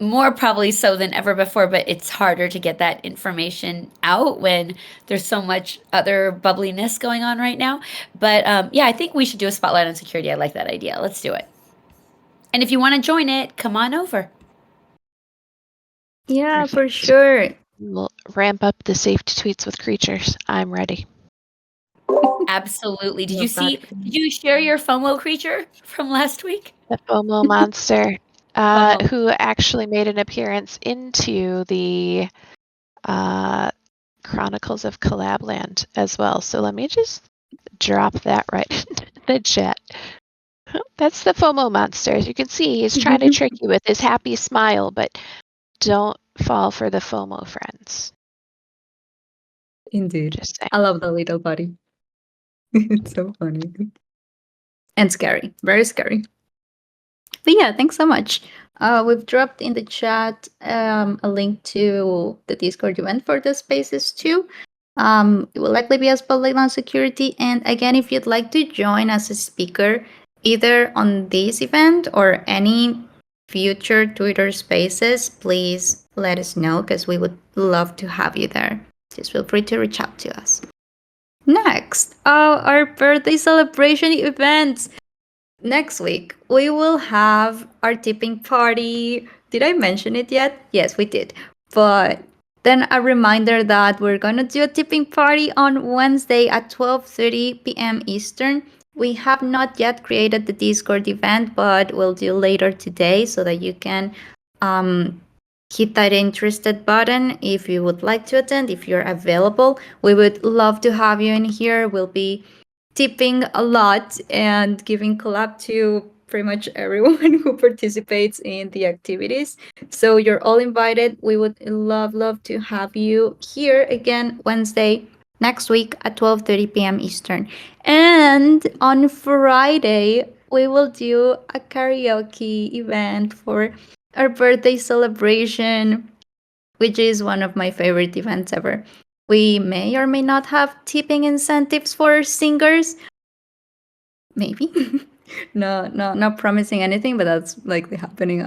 More probably so than ever before, but it's harder to get that information out when there's so much other bubbliness going on right now. But yeah, I think we should do a spotlight on security. I like that idea. Let's do it. And if you want to join it, come on over. Yeah, for sure. We'll ramp up the safety tweets with creatures. I'm ready. Absolutely. Did you share your FOMO creature from last week? The FOMO monster, who actually made an appearance into the Chronicles of Collab.Land as well. So let me just drop that right in the chat. That's the FOMO monster. As you can see, he's trying to trick you with his happy smile, but don't fall for the FOMO, friends. Indeed. I love the little buddy. It's so funny. And scary. Very scary. But yeah, thanks so much. We've dropped in the chat a link to the Discord event for the spaces too. It will likely be a spotlight on security. And again, if you'd like to join as a speaker, either on this event or any future Twitter spaces, please let us know because we would love to have you there. Just feel free to reach out to us. Next, our birthday celebration events. Next week, we will have our tipping party. Did I mention it yet? Yes, we did. But then a reminder that we're going to do a tipping party on Wednesday at 12:30 p.m. Eastern. We have not yet created the Discord event, but we'll do later today so that you can hit that interested button if you would like to attend, if you're available. We would love to have you in here. We'll be tipping a lot and giving collab to pretty much everyone who participates in the activities. So you're all invited. We would love to have you here again Wednesday next week at 12:30 p.m. Eastern. And on Friday, we will do a karaoke event for our birthday celebration, which is one of my favorite events ever. We may or may not have tipping incentives for singers. Maybe. No, not promising anything, but that's likely happening.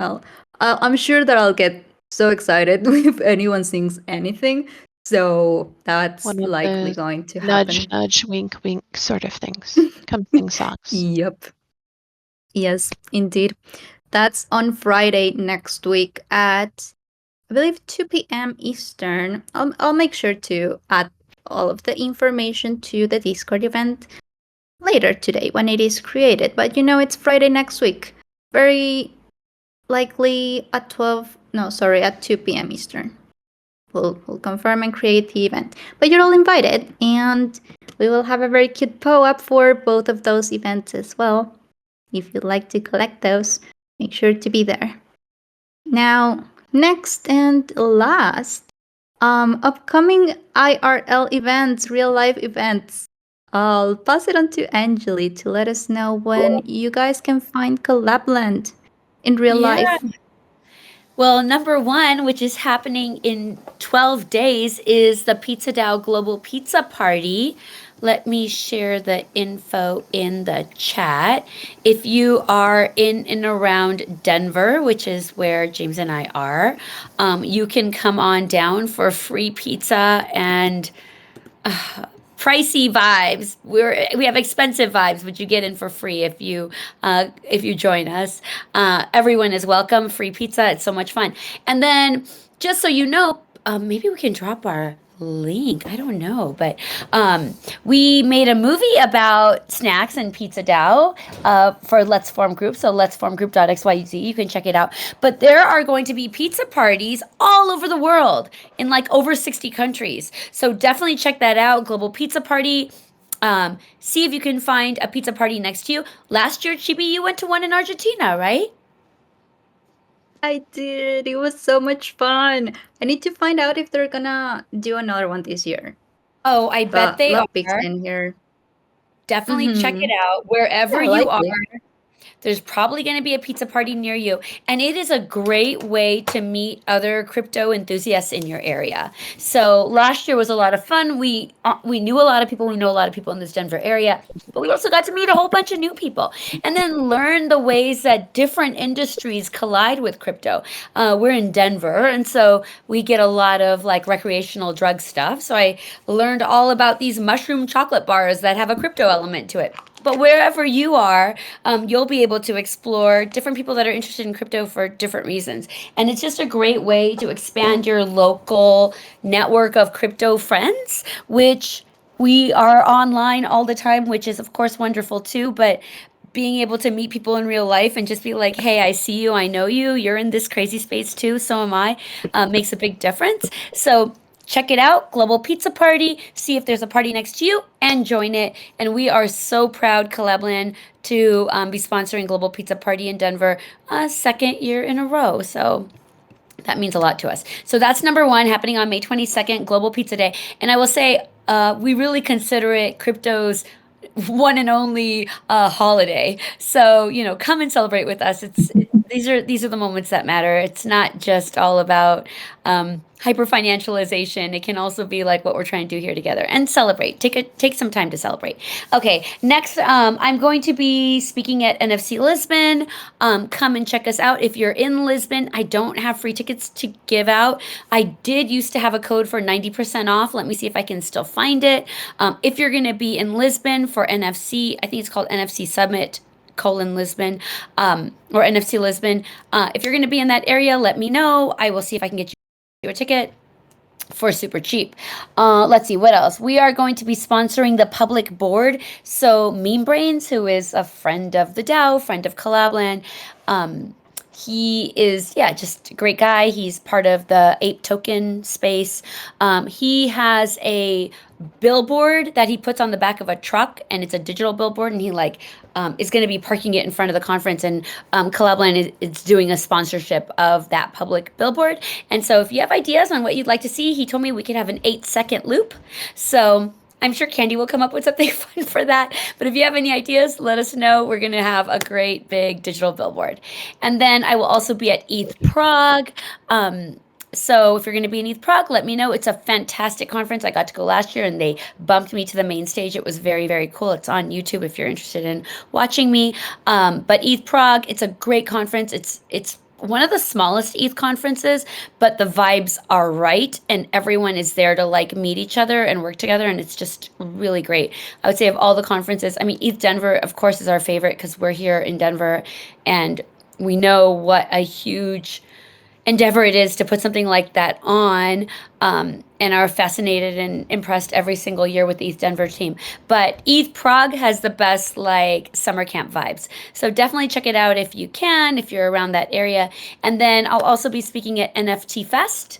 I'm sure that I'll get so excited if anyone sings anything. So that's One of likely those going to nudge, happen. nudge, wink, wink sort of things. Come sing songs. Yep. Yes, indeed. That's on Friday next week at, I believe, 2 p.m. Eastern. I'll make sure to add all of the information to the Discord event later today when it is created. But it's Friday next week. Very likely at 12, no, sorry, at 2 p.m. Eastern. We'll confirm and create the event. But you're all invited, and we will have a very cute POAP for both of those events as well. If you'd like to collect those, make sure to be there. Now, next and last, upcoming IRL events, real life events. I'll pass it on to Angeli to let us know when you guys can find Collab.Land in real Yeah. life. Well, number one, which is happening in 12 days, is the Pizza DAO Global Pizza Party. Let me share the info in the chat. If you are in and around Denver, which is where James and I are, you can come on down for free pizza and pricey vibes. We have expensive vibes, but you get in for free if you join us. Everyone is welcome. Free pizza. It's so much fun. And then, just so you know, maybe we can drop our link. I don't know, but we made a movie about snacks and pizza dough for Let's Form Group. So letsformgroup.xyz. You can check it out. But there are going to be pizza parties all over the world in like over 60 countries. So definitely check that out. Global Pizza Party. See if you can find a pizza party next to you. Last year, Chibi, you went to one in Argentina, right? I did. It was so much fun. I need to find out if they're gonna do another one this year. Oh, I bet But they love pizza are. in here. Definitely check it Mm-hmm. out wherever Yeah, you are. likely. There's probably going to be a pizza party near you. And it is a great way to meet other crypto enthusiasts in your area. So last year was a lot of fun. We knew a lot of people. We know a lot of people in this Denver area. But we also got to meet a whole bunch of new people and then learn the ways that different industries collide with crypto. We're in Denver, and so we get a lot of like recreational drug stuff. So I learned all about these mushroom chocolate bars that have a crypto element to it. But wherever you are, you'll be able to explore different people that are interested in crypto for different reasons. And it's just a great way to expand your local network of crypto friends, which we are online all the time, which is, of course, wonderful too. But being able to meet people in real life and just be like, hey, I see you, I know you, you're in this crazy space too, so am I, makes a big difference. So check it out, Global Pizza Party. See if there's a party next to you and join it. And we are so proud, Collab.Land, to be sponsoring Global Pizza Party in Denver a second year in a row. So that means a lot to us. So that's number one, happening on May 22nd, Global Pizza Day. And I will say, we really consider it crypto's one and only holiday. So come and celebrate with us. These are the moments that matter. It's not just all about hyper financialization. It can also be like what we're trying to do here together and celebrate. Take some time to celebrate. Okay, next, I'm going to be speaking at NFC Lisbon. Come and check us out if you're in Lisbon. I don't have free tickets to give out. I did used to have a code for 90% off. Let me see if I can still find it. If you're going to be in Lisbon for NFC, I think it's called NFC Summit Lisbon, or NFC Lisbon. If you're going to be in that area, let me know. I will see if I can get you a ticket for super cheap. Let's see what else. We are going to be sponsoring the public board. So Meme Brains, who is a friend of the DAO, friend of Collab.Land, he is, yeah, just a great guy. He's part of the ape token space. He has a billboard that he puts on the back of a truck, and it's a digital billboard, and he is going to be parking it in front of the conference, and Collab.Land is doing a sponsorship of that public billboard. And so if you have ideas on what you'd like to see, he told me we could have an 8-second loop. So I'm sure Candy will come up with something fun for that. But if you have any ideas, let us know. We're going to have a great big digital billboard. And then I will also be at ETH Prague. So if you're going to be in ETH Prague, let me know. It's a fantastic conference. I got to go last year and they bumped me to the main stage. It was very, very cool. It's on YouTube if you're interested in watching me. But ETH Prague, it's a great conference. It's one of the smallest ETH conferences, but the vibes are right and everyone is there to like meet each other and work together, and it's just really great. I would say of all the conferences, I mean, ETH Denver, of course, is our favorite because we're here in Denver and we know what a huge endeavor it is to put something like that on, and are fascinated and impressed every single year with the ETH Denver team. But ETH Prague has the best like summer camp vibes. So definitely check it out if you can, if you're around that area. And then I'll also be speaking at NFT Fest.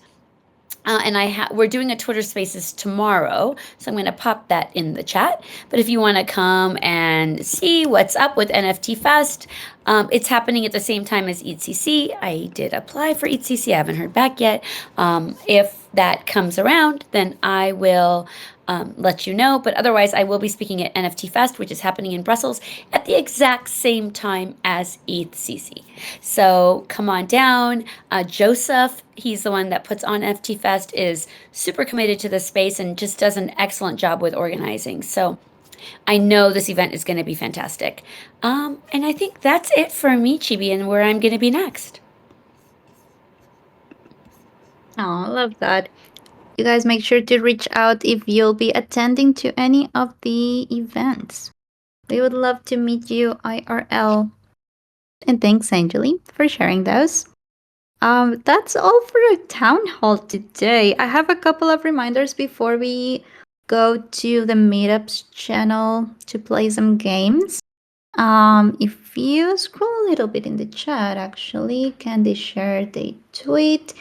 And we're doing a Twitter Spaces tomorrow, so I'm going to pop that in the chat. But if you want to come and see what's up with NFT Fest, it's happening at the same time as ETHCC. I did apply for ETHCC. I haven't heard back yet. If that comes around, then I will let you know. But otherwise, I will be speaking at NFT Fest, which is happening in Brussels at the exact same time as ETHCC. So come on down. Joseph, he's the one that puts on NFT Fest, is super committed to the space and just does an excellent job with organizing. So I know this event is going to be fantastic. And I think that's it for me, Chibi, and where I'm going to be next. Oh, I love that. You guys make sure to reach out if you'll be attending to any of the events. We would love to meet you IRL. And thanks, Angeli, for sharing those. That's all for our town hall today. I have a couple of reminders before we go to the meetups channel to play some games. If you scroll a little bit in the chat, actually, Candy shared a tweet.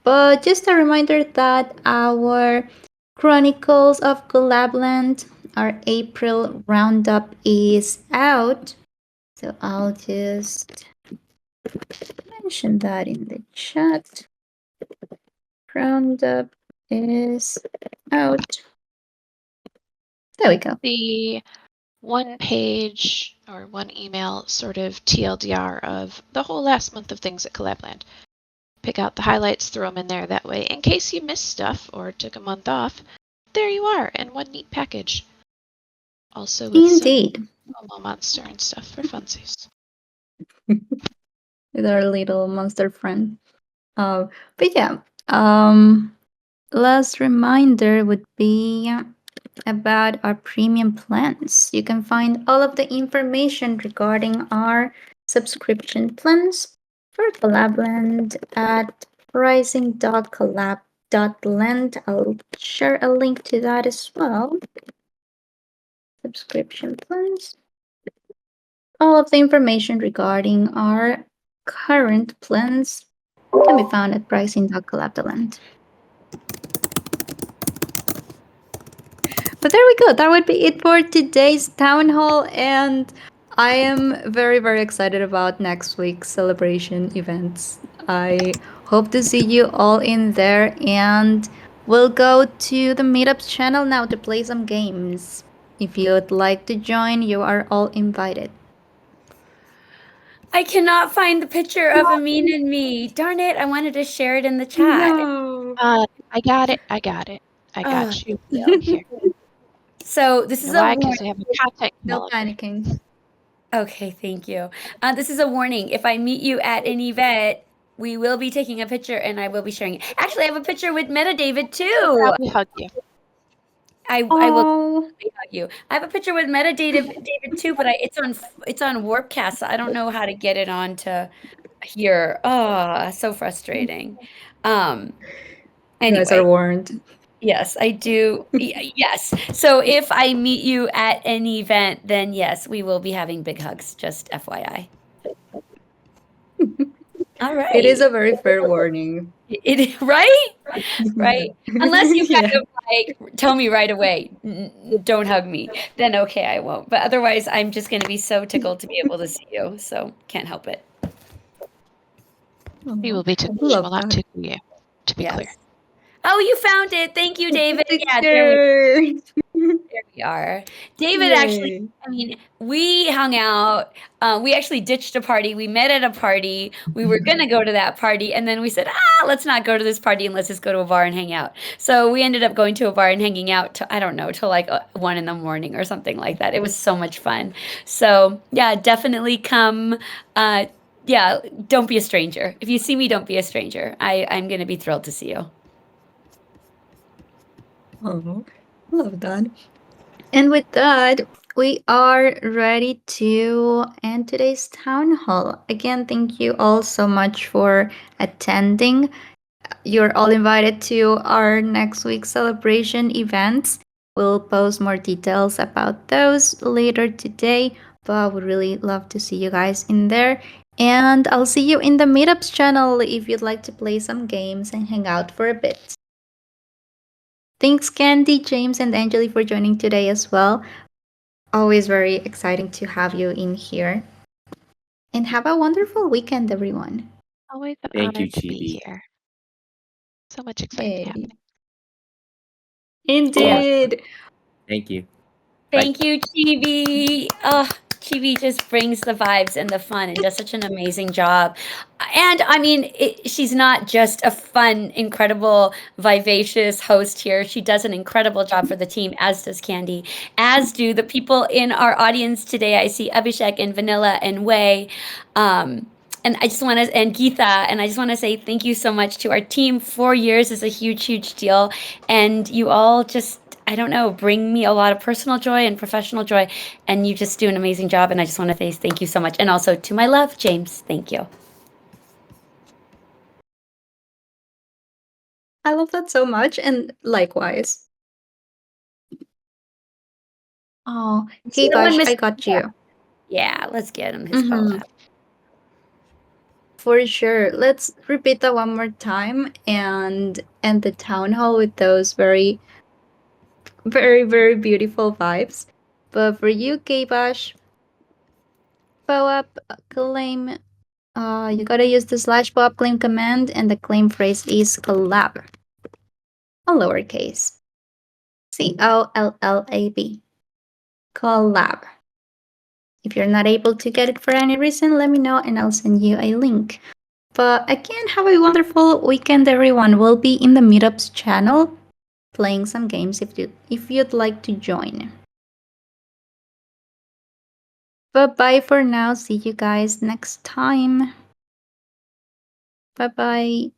But just a reminder that our Chronicles of Collab.Land, our April roundup is out. So I'll just mention that in the chat. Roundup is out. There we go. The one page or one email sort of TLDR of the whole last month of things at Collab.Land. Pick out the highlights, throw them in there. That way, in case you missed stuff or took a month off, there you are in one neat package. Also with Indeed. some Momo Monster and stuff for funsies. With our little monster friend. But yeah, last reminder would be about our premium plans. You can find all of the information regarding our subscription plans for Collab.Land at pricing.collab.land. I'll share a link to that as well. Subscription plans. All of the information regarding our current plans can be found at pricing.collab.land. But there we go. That would be it for today's town hall, and I am very, very excited about next week's celebration events. I hope to see you all in there, and we'll go to the meetups channel now to play some games. If you'd like to join, you are all invited. I cannot find the picture of Amin and me. Darn it, I wanted to share it in the chat. No. I got it. I got you. Here. So this You is know a why? warning. Because we have a content No developer. panicking. Okay, thank you. This is a warning. If I meet you at an event, we will be taking a picture and I will be sharing it. Actually, I have a picture with Meta David too. Probably hug you. I will hug you. I have a picture with Meta David too, but it's on Warpcast. So I don't know how to get it onto here. Oh, so frustrating. You guys are Anyway, warned. yes, I do. Yes. So if I meet you at an event, then yes, we will be having big hugs. Just FYI. All right. It is a very fair warning. It right? Right? Unless you kind Yeah. of like tell me right away, don't hug me, then okay, I won't. But otherwise, I'm just going to be so tickled to be able to see you. So can't help it. We will be tickled. We Love will not that. tickle you, to be clear. Yes. Oh, you found it. Thank you, David. Yeah, there we Picture. There we are. David actually, Yay. I mean, we hung out. We actually ditched a party. We met at a party. We were gonna go to that party, and then we said, let's not go to this party and let's just go to a bar and hang out. So we ended up going to a bar and hanging out to, I don't know, till like 1 in the morning or something like that. It was so much fun. So yeah, definitely come. Uh, yeah, don't be a stranger. If you see me, don't be a stranger. I'm gonna be thrilled to see you. Oh, love that. And with that, we are ready to end today's town hall. Again, thank you all so much for attending. You're all invited to our next week's celebration events. We'll post more details about those later today, but would really love to see you guys in there. And I'll see you in the meetups channel if you'd like to play some games and hang out for a bit. Thanks, Candy, James, and Angeli for joining today as well. Always very exciting to have you in here. And have a wonderful weekend, everyone. Always an Thank honor you, to be Chibi. here. So much exciting Hey. happening. Yeah. Indeed. Thank you. Bye. Thank you, Chibi. Oh, Chibi just brings the vibes and the fun and does such an amazing job. And I mean, she's not just a fun, incredible, vivacious host here. She does an incredible job for the team, as does Candy, as do the people in our audience today. I see Abhishek and Vanilla and Wei. And I just want to, and Geetha, and I just want to say thank you so much to our team. 4 years is a huge, huge deal. And you all just, I don't know, bring me a lot of personal joy and professional joy. And you just do an amazing job. And I just want to say thank you so much. And also to my love, James, thank you. I love that so much, and likewise. Oh, hey Someone Bash, I missed. got you. Yeah, let's get him his Mm-hmm. POAP. For sure. Let's repeat that one more time and end the town hall with those very, very, very beautiful vibes. But for you, K-Bash, POAP claim, you gotta use the slash POAP claim command, and the claim phrase is collab, all lowercase. COLLAB. Collab. If you're not able to get it for any reason, let me know and I'll send you a link. But again, have a wonderful weekend, everyone. We'll be in the Meetups channel playing some games if you'd like to join. But bye for now. See you guys next time. Bye bye.